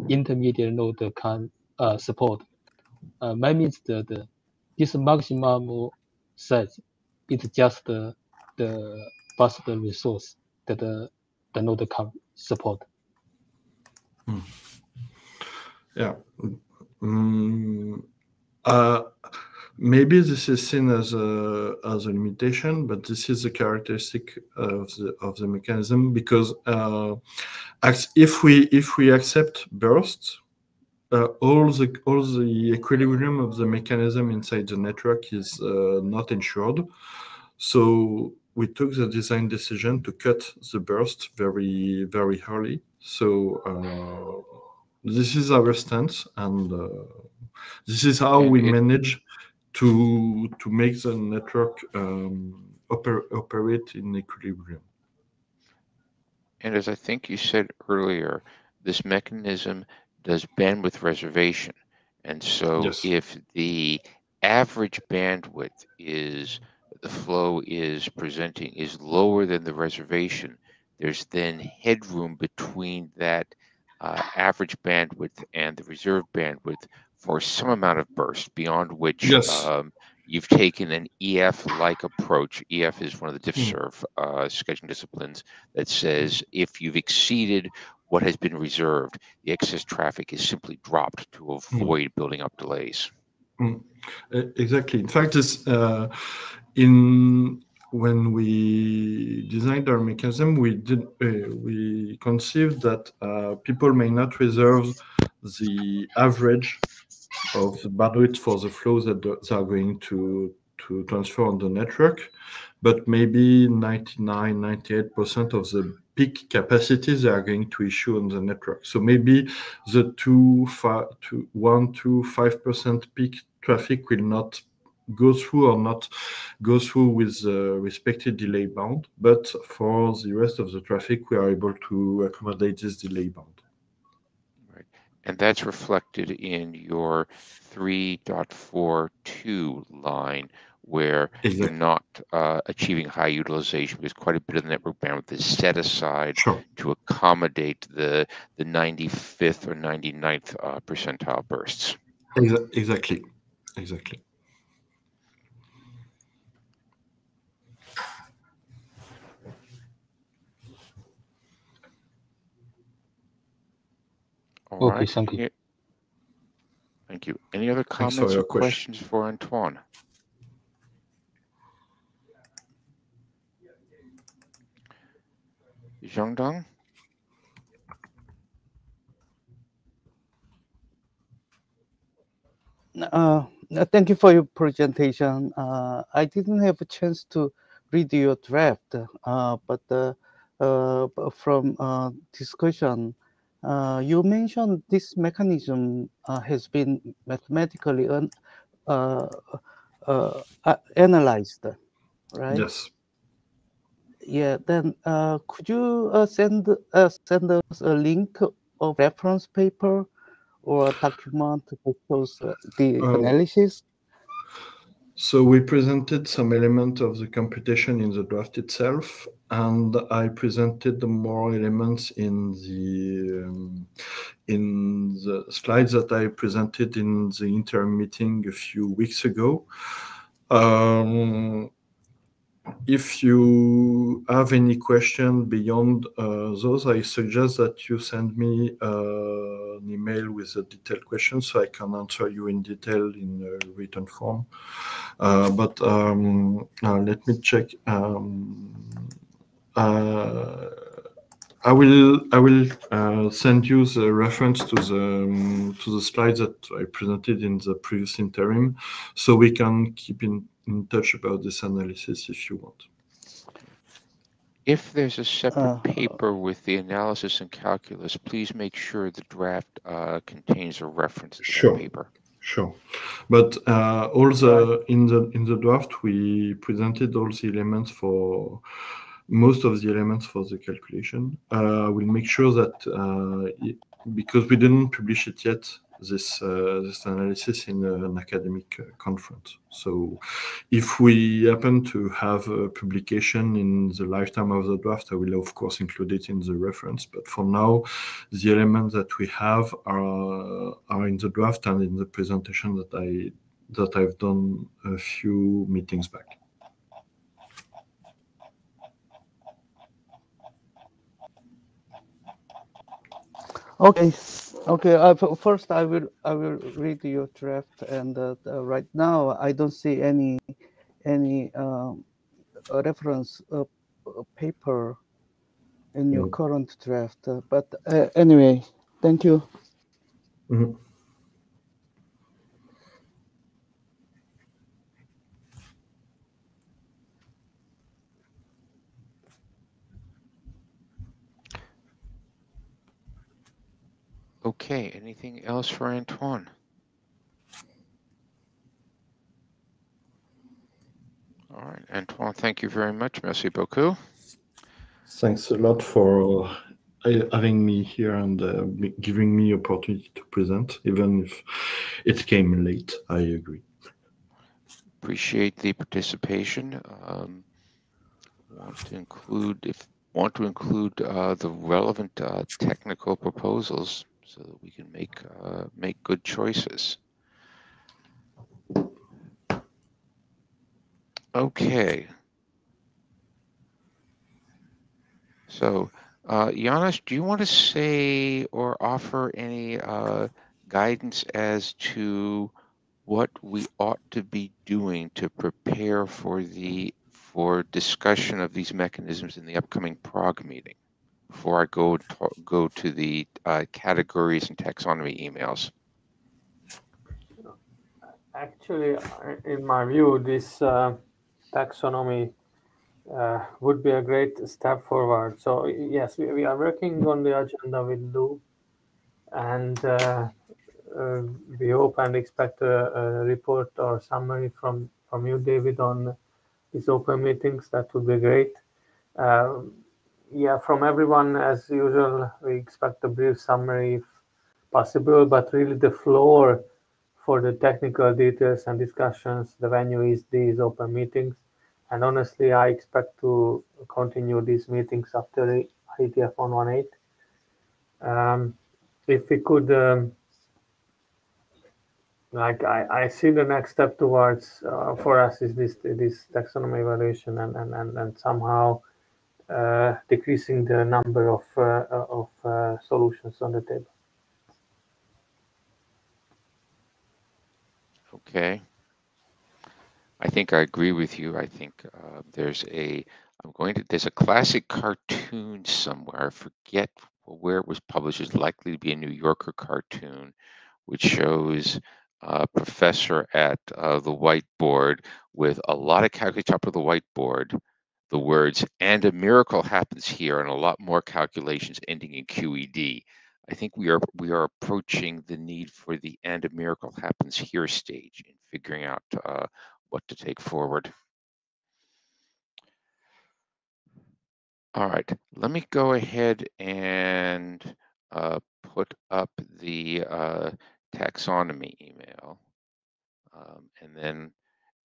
intermediate node can support, that means that this maximum size is just the bus resource that the node can support. Yeah. Maybe this is seen as a limitation, but this is a characteristic of the mechanism, because if we accept bursts, all the equilibrium of the mechanism inside the network is not ensured. So we took the design decision to cut the burst very, very early. So this is our stance, and this is how we manage to make the network operate in equilibrium. And as I think you said earlier, this mechanism does bandwidth reservation. And so Yes. if the average bandwidth the flow is presenting is lower than the reservation, there's then headroom between that average bandwidth and the reserve bandwidth for some amount of burst, beyond which Yes. you've taken an EF-like approach. EF is one of the DiffServ scheduling disciplines that says if you've exceeded what has been reserved, the excess traffic is simply dropped to avoid building up delays. Exactly. In fact, when we designed our mechanism, we conceived that people may not reserve the average of the bandwidth for the flows that they are going to transfer on the network, but maybe 99-98% of the peak capacities they are going to issue on the network. So maybe the 1 to 5% peak traffic will not go through or not go through with respected delay bound, but for the rest of the traffic, we are able to accommodate this delay bound. Right, and that's reflected in your 3.42 line, where you're not achieving high utilization because quite a bit of the network bandwidth is set aside to accommodate the 95th or 99th percentile bursts. Exactly. All right. Thank you. Thank you. Any other comments or questions for Antoine? Zhongdong? Thank you for your presentation. I didn't have a chance to read your draft, but from discussion, you mentioned this mechanism has been mathematically analyzed, right? Yes. Yeah. Then could you send us a link of reference paper or a document that shows the analysis? So we presented some element of the computation in the draft itself, and I presented more elements in the slides that I presented in the interim meeting a few weeks ago. If you have any question beyond those, I suggest that you send me an email with a detailed question so I can answer you in detail in a written form. But let me check. I will send you the reference to the slides that I presented in the previous interim, so we can keep in touch about this analysis if you want. If there's a separate paper with the analysis and calculus, please make sure the draft contains a reference to that paper. Sure, but in the draft we presented all the elements for most of the elements for the calculation. We'll make sure that because we didn't publish it yet, this analysis in an academic conference. So if we happen to have a publication in the lifetime of the draft, I will of course include it in the reference. But for now, the elements that we have are in the draft and in the presentation that I've done a few meetings back. Okay. First, I will read your draft, and right now I don't see any reference paper in your current draft. But anyway, thank you. Mm-hmm. Okay, anything else for Antoine? All right, Antoine, thank you very much. Merci beaucoup. Thanks a lot for having me here and giving me opportunity to present, even if it came late. I agree. Appreciate the participation. Want to include the relevant technical proposals so that we can make good choices. Okay. So, Janos, do you want to say or offer any guidance as to what we ought to be doing to prepare for discussion of these mechanisms in the upcoming PROG meeting before I go to the categories and taxonomy emails? Actually, in my view, this taxonomy would be a great step forward. So yes, we are working on the agenda with Lou, and uh, we hope and expect a report or summary from you, David, on these open meetings. That would be great. Yeah, from everyone, as usual, we expect a brief summary if possible, but really the floor for the technical details and discussions, the venue is these open meetings. And honestly, I expect to continue these meetings after the IETF 118. If we could, like I see the next step towards for us is this taxonomy evaluation and somehow decreasing the number of solutions on the table. Okay. I think I agree with you. I think there's a classic cartoon somewhere. I forget where it was published. It's likely to be a New Yorker cartoon, which shows a professor at the whiteboard with a lot of calculations top of the whiteboard, the words, and a miracle happens here, and a lot more calculations ending in QED. I think we are approaching the need for the and a miracle happens here stage in figuring out what to take forward. All right, let me go ahead and put up the taxonomy email. And then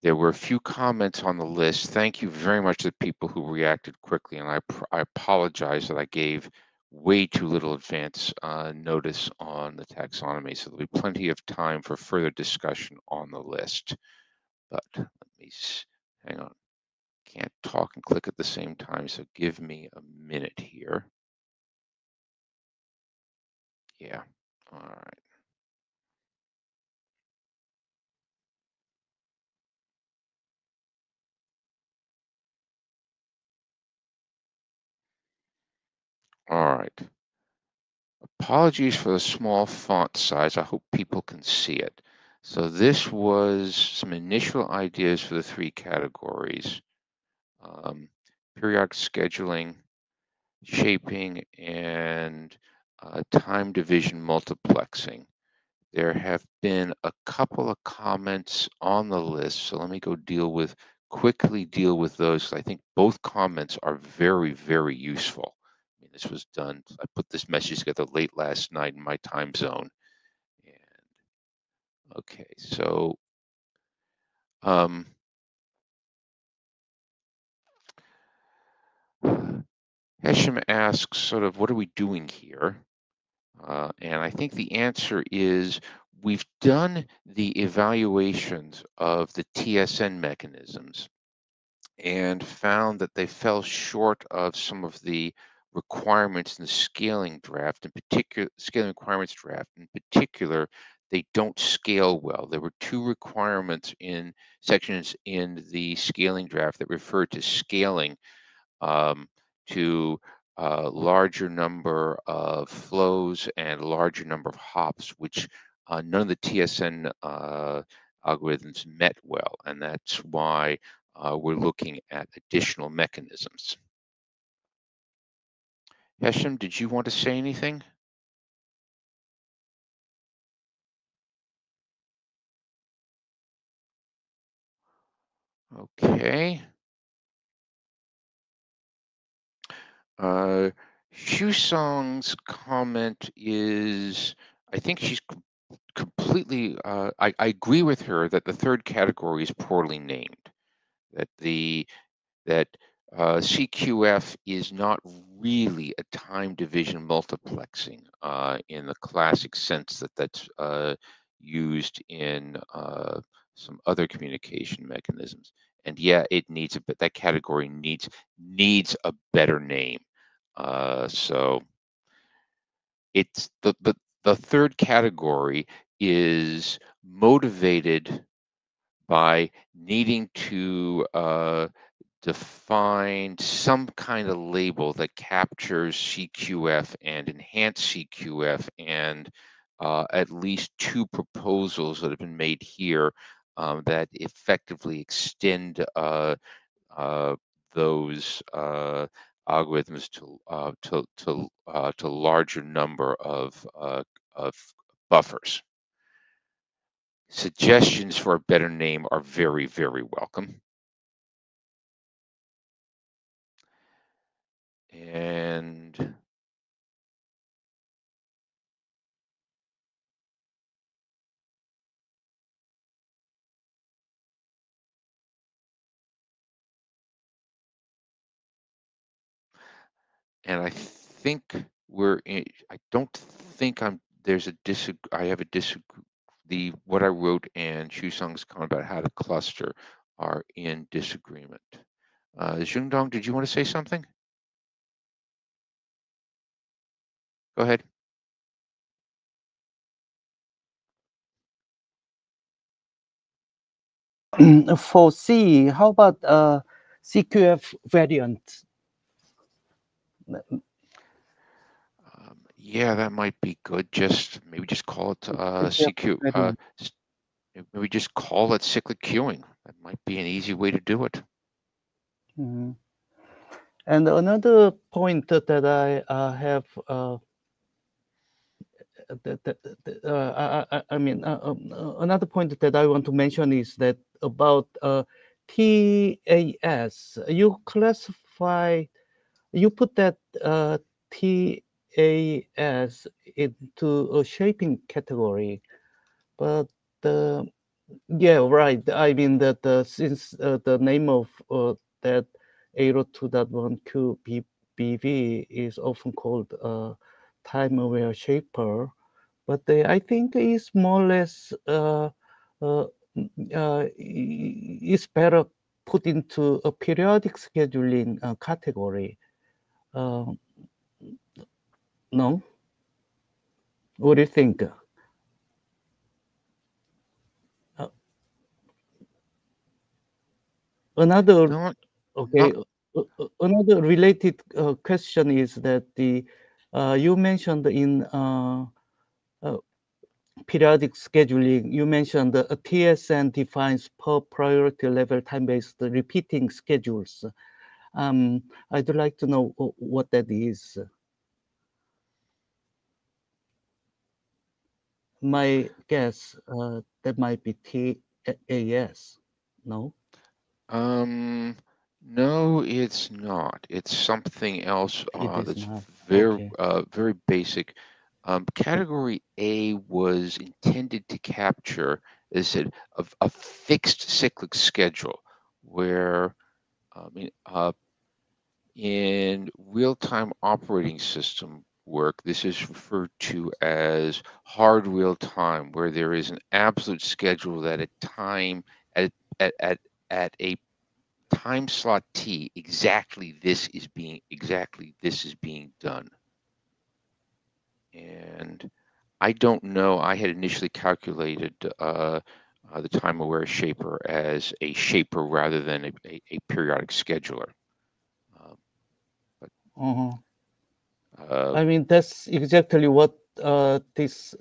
there were a few comments on the list. Thank you very much to the people who reacted quickly. And I apologize that I gave way too little advance notice on the taxonomy. So there'll be plenty of time for further discussion on the list. But let me hang on. Can't talk and click at the same time. So give me a minute here. Yeah. All right. All right. Apologies for the small font size. I hope people can see it. So this was some initial ideas for the three categories: periodic scheduling, shaping, and time division multiplexing. There have been a couple of comments on the list, so let me quickly deal with those. I think both comments are very, very useful. I mean, this was done, I put this message together late last night in my time zone. And okay, so Hesham asks sort of, what are we doing here? And I think the answer is we've done the evaluations of the TSN mechanisms and found that they fell short of some of the requirements in the scaling draft, in particular, scaling requirements draft. In particular, they don't scale well. There were two requirements in sections in the scaling draft that referred to scaling to a larger number of flows and a larger number of hops, which none of the TSN algorithms met well, and that's why we're looking at additional mechanisms. Hesham, did you want to say anything? Okay. Shusong's comment is, I think she's completely, I agree with her that the third category is poorly named, that CQF is not really a time division multiplexing in the classic sense that that's used in some other communication mechanisms. And yeah, it needs that category needs a better name. So it's the third category is motivated by needing to define some kind of label that captures CQF and enhanced CQF, and at least two proposals that have been made here that effectively extend those algorithms to larger number of buffers. Suggestions for a better name are very, very welcome. And I think we're in, I don't think there's a I have a what I wrote and Shusung's comment about how to cluster are in disagreement. Xundong, did you want to say something? Go ahead. For C, how about CQF variant? Yeah, that might be good. Maybe just call it CQ. Maybe just call it cyclic queuing. That might be an easy way to do it. Mm-hmm. And another point that I have, another point that I want to mention is that about TAS. You put that TAS into a shaping category, but yeah, right. I mean that since the name of that 802.1q BV is often called time-aware shaper, but I think it's more or less is better put into a periodic scheduling category. No, what do you think? Another No, okay. Another related question is that you mentioned in periodic scheduling, you mentioned a TSN defines per priority level time-based repeating schedules. I'd like to know what that is. My guess that might be TAS. No. No, it's not. It's something else that's not. very Okay. very basic. Category A was intended to capture, as I said, a fixed cyclic schedule where in real-time operating system work, this is referred to as hard real time, where there is an absolute schedule that at a time slot T, exactly this is being done. And I don't know. I had initially calculated the time aware shaper as a shaper rather than a periodic scheduler. I mean, that's exactly what this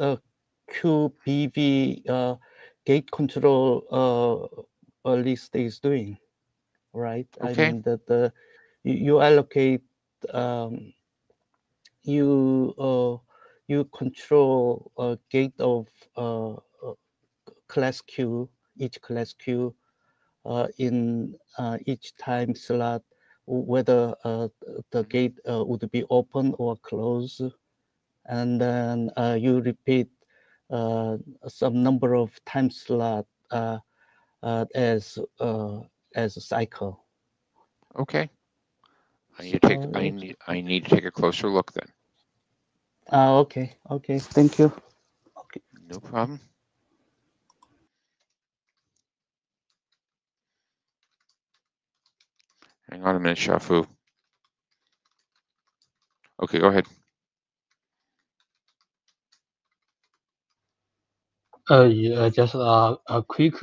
QBV gate control list is doing, right? Okay. I mean that you allocate, you control a gate of class Q, each class Q in each time slot, whether the gate would be open or closed, and then you repeat some number of time slot as a cycle. Okay. I need to take a closer look then. Okay. Thank you. Okay. No problem. Hang on a minute, Shafu. Okay, go ahead. Yeah, just a quick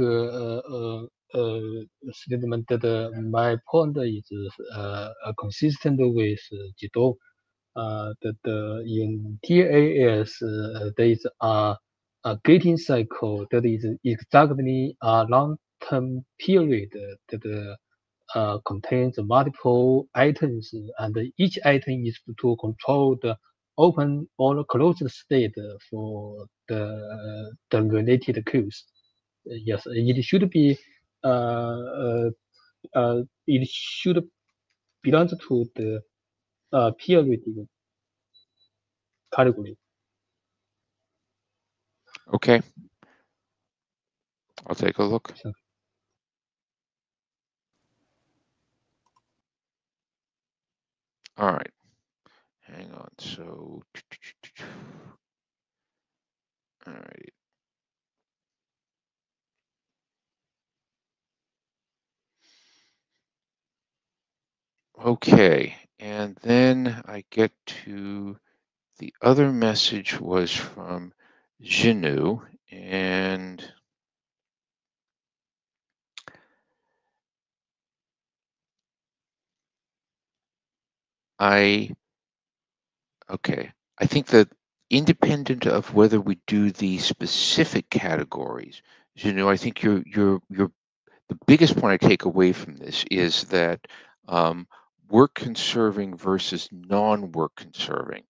statement that my point is consistent with Jido. That in TAS there is a gating cycle that is exactly a long-term period that contains multiple items, and each item is to control the open or closed state for the related queues. Yes, it should be it should belong to the periodic category. Okay. I'll take a look. So, All right. Hang on. So, all right. Okay. And then I get to the other message was from Jinu, and okay. I think that independent of whether we do the specific categories, Janu, I think the biggest point I take away from this is that work conserving versus non-work conserving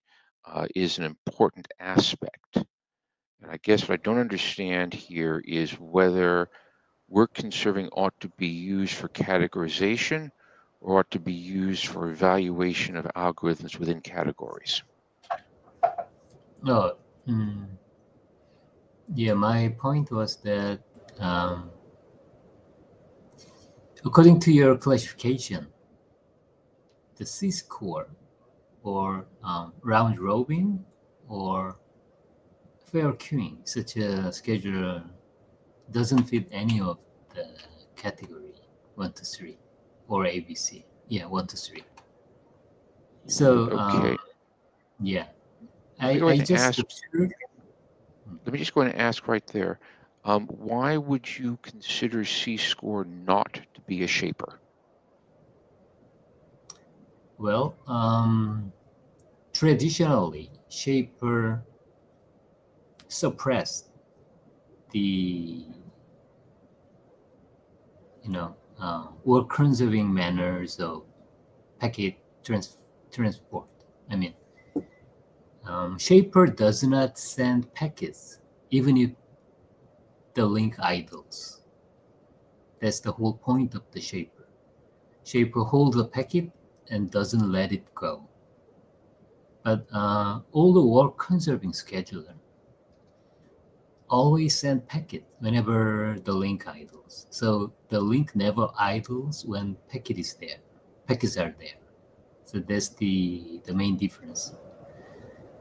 is an important aspect. And I guess what I don't understand here is whether work conserving ought to be used for categorization or ought to be used for evaluation of algorithms within categories. No, yeah, my point was that according to your classification, the C-score or round robin or fair queuing, such a scheduler doesn't fit any of the category 1 to 3 or ABC. Yeah, 1 to 3. So Okay. yeah, Let me go I ahead and just ask. Let me just go ahead and ask right there. Why would you consider C-score not to be a shaper? well, traditionally, shaper suppressed the work conserving manners of packet transport. I mean, shaper does not send packets even if the link idles. That's the whole point of the shaper. Shaper holds the packet and doesn't let it go. But all the work conserving scheduler always send packet whenever the link idles. So the link never idles when packet is there. Packets are there. So that's the main difference.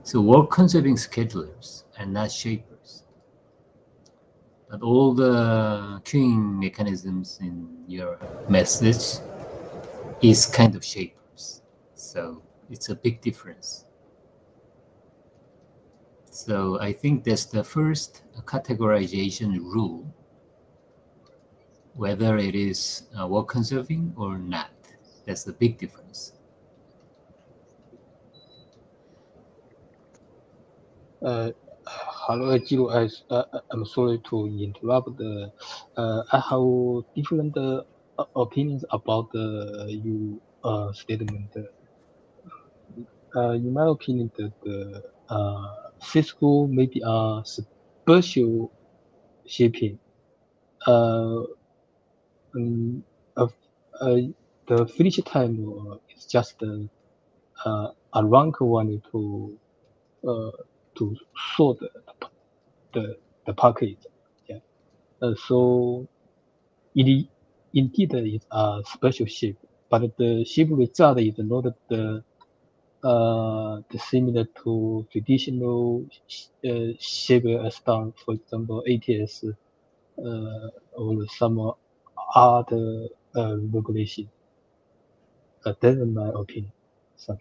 So work conserving schedulers are not shapers. But all the queuing mechanisms in your message is kind of shapers. So it's a big difference. So I think that's the first categorization rule, whether it is work conserving or not. That's the big difference. Hello, Jiro. I'm sorry to interrupt. I have different opinions about your statement. In my opinion, the Cisco maybe a special shipping. Uh, um, uh, uh, the finish time is just a rank one to sort the packet. Yeah. So it indeed is a special shape, but the shape result is not the similar to traditional shape as done, for example, ATS or some other regulation. That's my opinion. Sorry.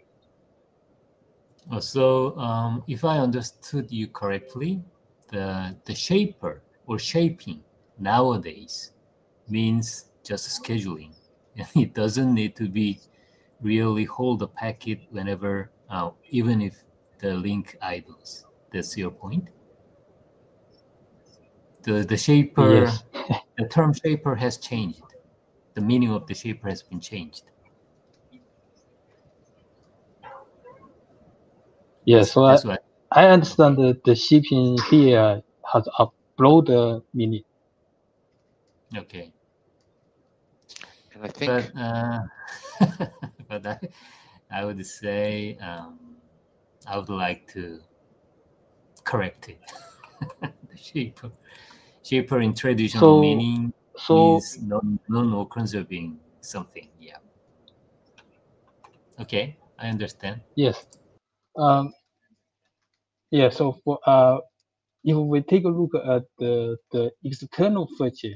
So if I understood you correctly, the shaper or shaping nowadays means just scheduling. It doesn't need to be really hold the packet whenever, even if the link idles. That's your point. The shaper, Yes. the term shaper has changed. the meaning of the shaper has been changed. Yeah, so That's what. I understand that the shipping here has a broader meaning. Okay. And I think, But I would say I would like to correct it. The shaper in traditional So meaning is non or conserving something. Yeah. Okay, I understand. yes, yeah. So for if we take a look at the external feature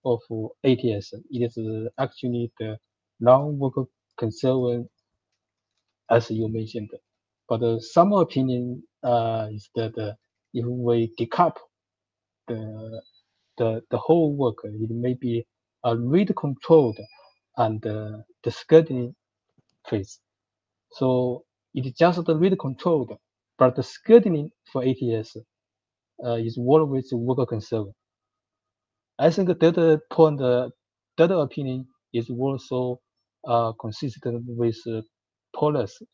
of ATS, it is actually the non-worker conservant, as you mentioned. But some opinion is that if we decouple the the whole work, it may be read controlled and the scheduling phase. So it's just the read controlled, but the scheduling for ATS is always worker conservant. I think that point, that opinion is also consistent with policy.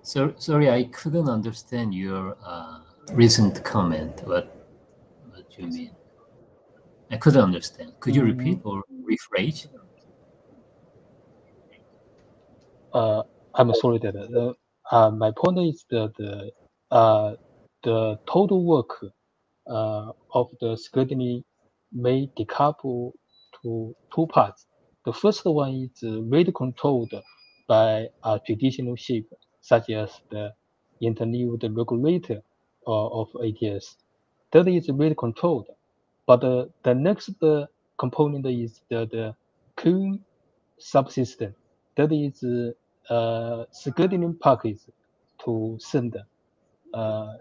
So sorry, I couldn't understand your recent comment. What you mean? I couldn't understand. Could you repeat or rephrase? I'm sorry that my point is that the total work of the scheduling may decouple to two parts. The first one is rate controlled by a traditional shape, such as the interleaved regulator of ATS. That is rate controlled. But the next component is the queuing subsystem. That is scheduling package to send. Uh,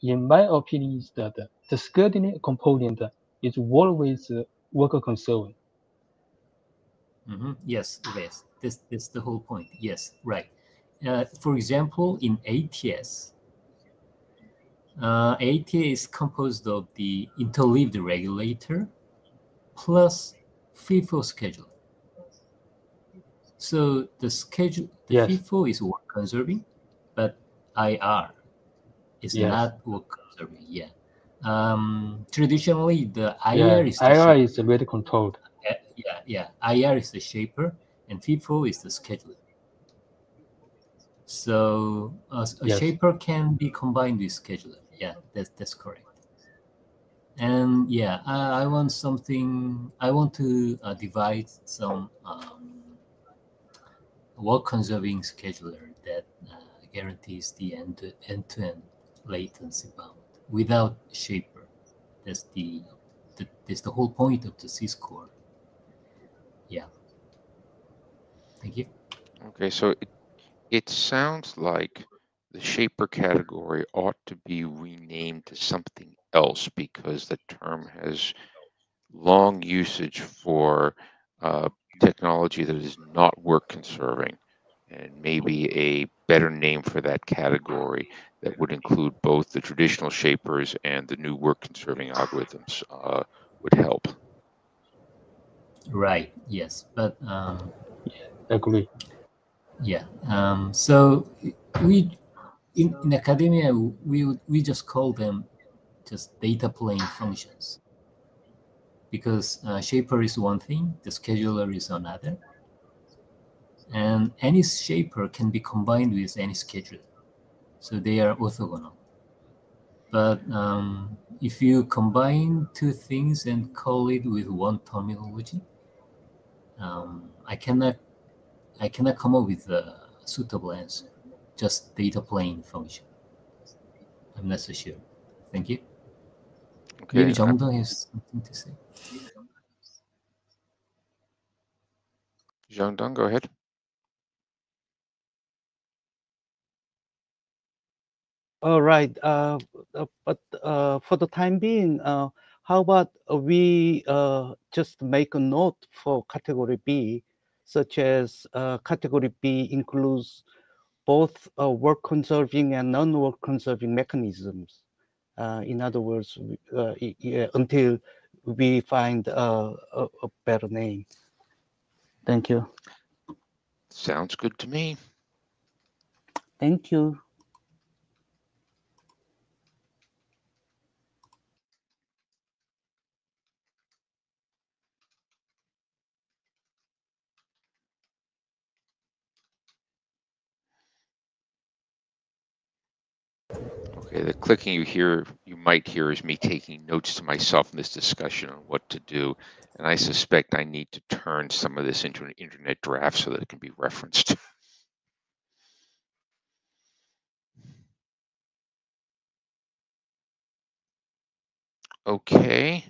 in my opinion, is that the scheduling component is always worker concern. Yes, it is. This the whole point. Yes, right. For example, in ATS, ATS is composed of the interleaved regulator plus FIFO schedule. So the Yes, FIFO is work conserving, but IR is yes, not work conserving. Yeah. Traditionally, the yeah. IR is the IR shaper. is rate controlled. Yeah. IR is the shaper, and FIFO is the scheduler. So a Yes, shaper can be combined with scheduler. Yeah, that's correct. And yeah, I want something. I want to divide some work conserving scheduler that guarantees the end-to-end latency bound without shaper. That's that's the whole point of the syscore. Yeah. Thank you. okay, so it sounds like the shaper category ought to be renamed to something else because the term has long usage for technology that is not work conserving, and maybe a better name for that category that would include both the traditional shapers and the new work conserving algorithms would help. Right. Yes. But agree. yeah. So we in academia we just call them just data plane functions because shaper is one thing, the scheduler is another, and any shaper can be combined with any scheduler, so they are orthogonal. But if you combine two things and call it with one terminology, um, I cannot I cannot come up with a suitable answer. Just data plane function. I'm not so sure. Thank you. Maybe Okay, Jongdong has something to say. Jiangdong, go ahead. All right. But for the time being, how about we just make a note for category B, such as category B includes both work conserving and non-work conserving mechanisms. In other words, until we find a better name. Thank you. Sounds good to me. Thank you. Okay, the clicking you might hear is me taking notes to myself in this discussion on what to do. And I suspect I need to turn some of this into an internet draft so that it can be referenced. Okay.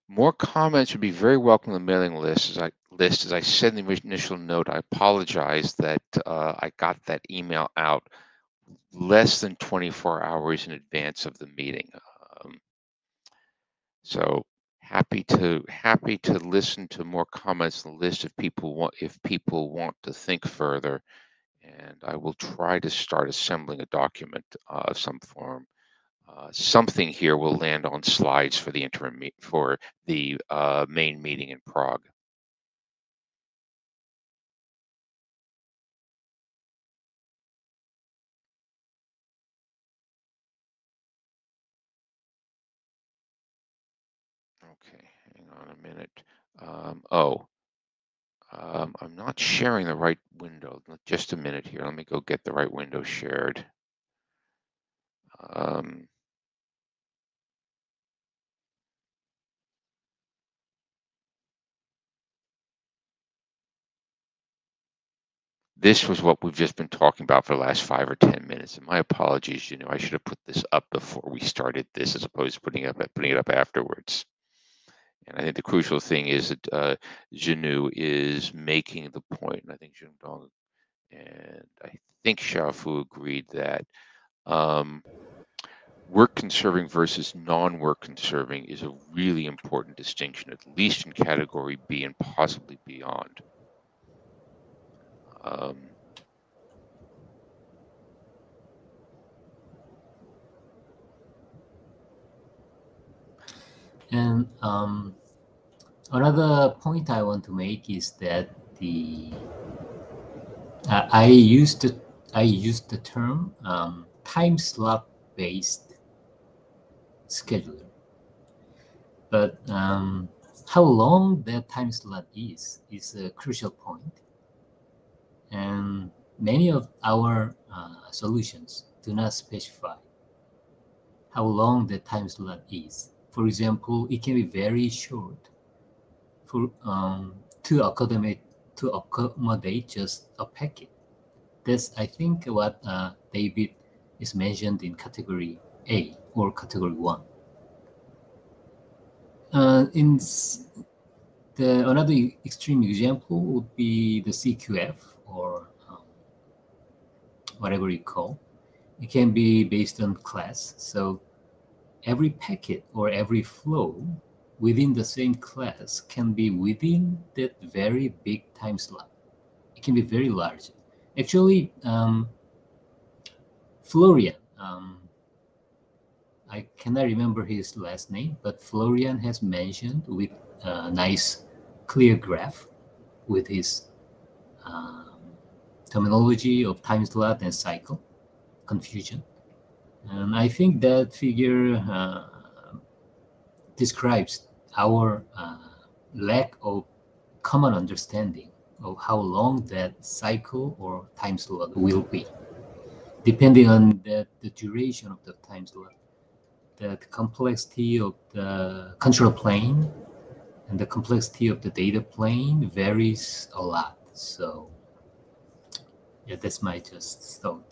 More comments would be very welcome on the mailing list. As I said in the initial note, I apologize that I got that email out less than 24 hours in advance of the meeting. So happy to listen to more comments on the list if people want to think further, and I will try to start assembling a document of some form. Something here will land on slides for the interim for the main meeting in Prague. Okay, hang on a minute. I'm not sharing the right window. Just a minute here. Let me go get the right window shared. This was what we've just been talking about for the last 5 or 10 minutes. And my apologies, I should have put this up before we started this as opposed to putting it up afterwards. And I think the crucial thing is that Zhinu is making the point, and I think Zhengdong and I think Xiaofu agreed that work conserving versus non-work conserving is a really important distinction, at least in category B and possibly beyond. And another point I want to make is that I used the term time slot based scheduler, but how long that time slot is a crucial point, and many of our solutions do not specify how long the time slot is. For example, it can be very short for to accommodate just a packet. That's, I think, what David is mentioned in category A or category 1. In another extreme example would be the CQF or whatever you call. It can be based on class. So every packet or every flow within the same class can be within that very big time slot. It can be very large. Actually, Florian, I cannot remember his last name, but Florian has mentioned with a nice clear graph with his terminology of time slot and cycle confusion. And I think that figure describes our lack of common understanding of how long that cycle or time slot will be. Depending on the duration of the time slot, the complexity of the control plane and the complexity of the data plane varies a lot. So yeah, that's my just thought.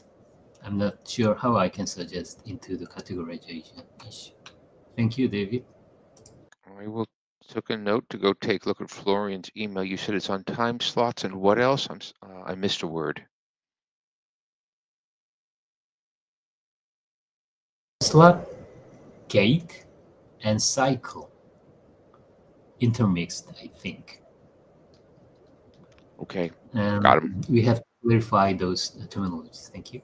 I'm not sure how I can suggest into the categorization issue. Thank you, David. I will took a note to go take a look at Florian's email. You said it's on time slots and what else? I missed a word. Slot, gate, and cycle intermixed, I think. Okay, got him. We have to clarify those terminologies. Thank you.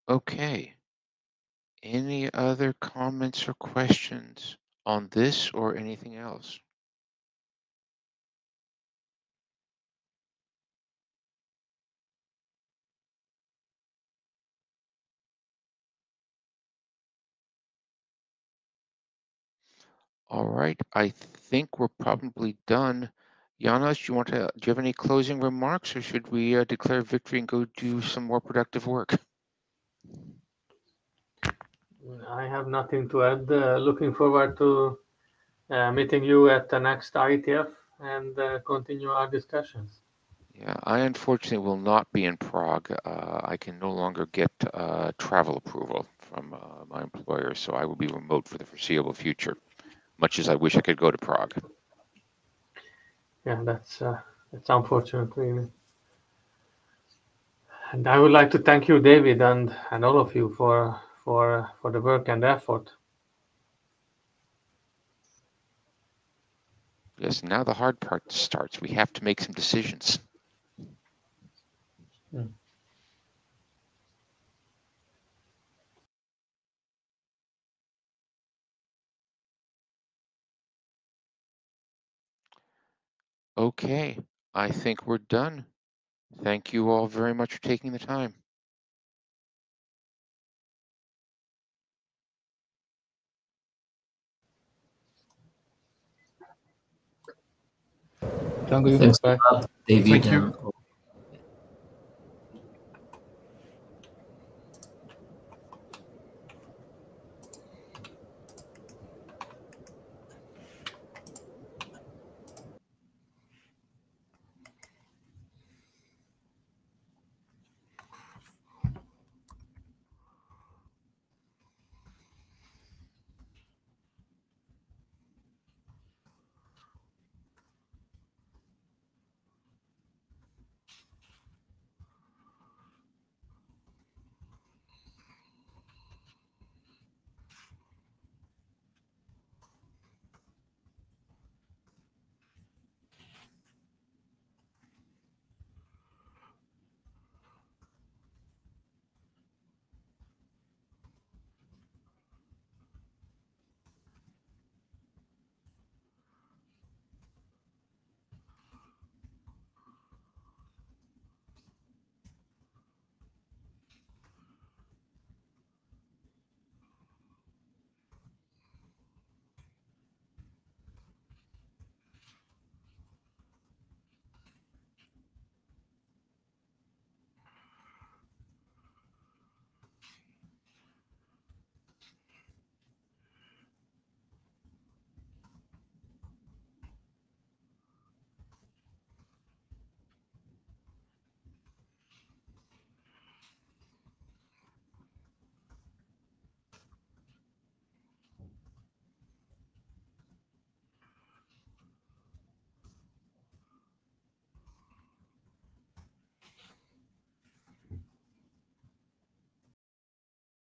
Okay. Any other comments or questions on this or anything else? All right, I think we're probably done. Janos, do you have any closing remarks, or should we declare victory and go do some more productive work? I have nothing to add. Looking forward to meeting you at the next IETF and continue our discussions. Yeah, I unfortunately will not be in Prague. I can no longer get travel approval from my employer, so I will be remote for the foreseeable future, much as I wish I could go to Prague. Yeah, that's unfortunate, really. And I would like to thank you, David, and all of you for the work and effort. Yes, now the hard part starts. We have to make some decisions. Okay, I think we're done. Thank you all very much for taking the time. Thank you. Thanks Bye. a lot, David Thank you. and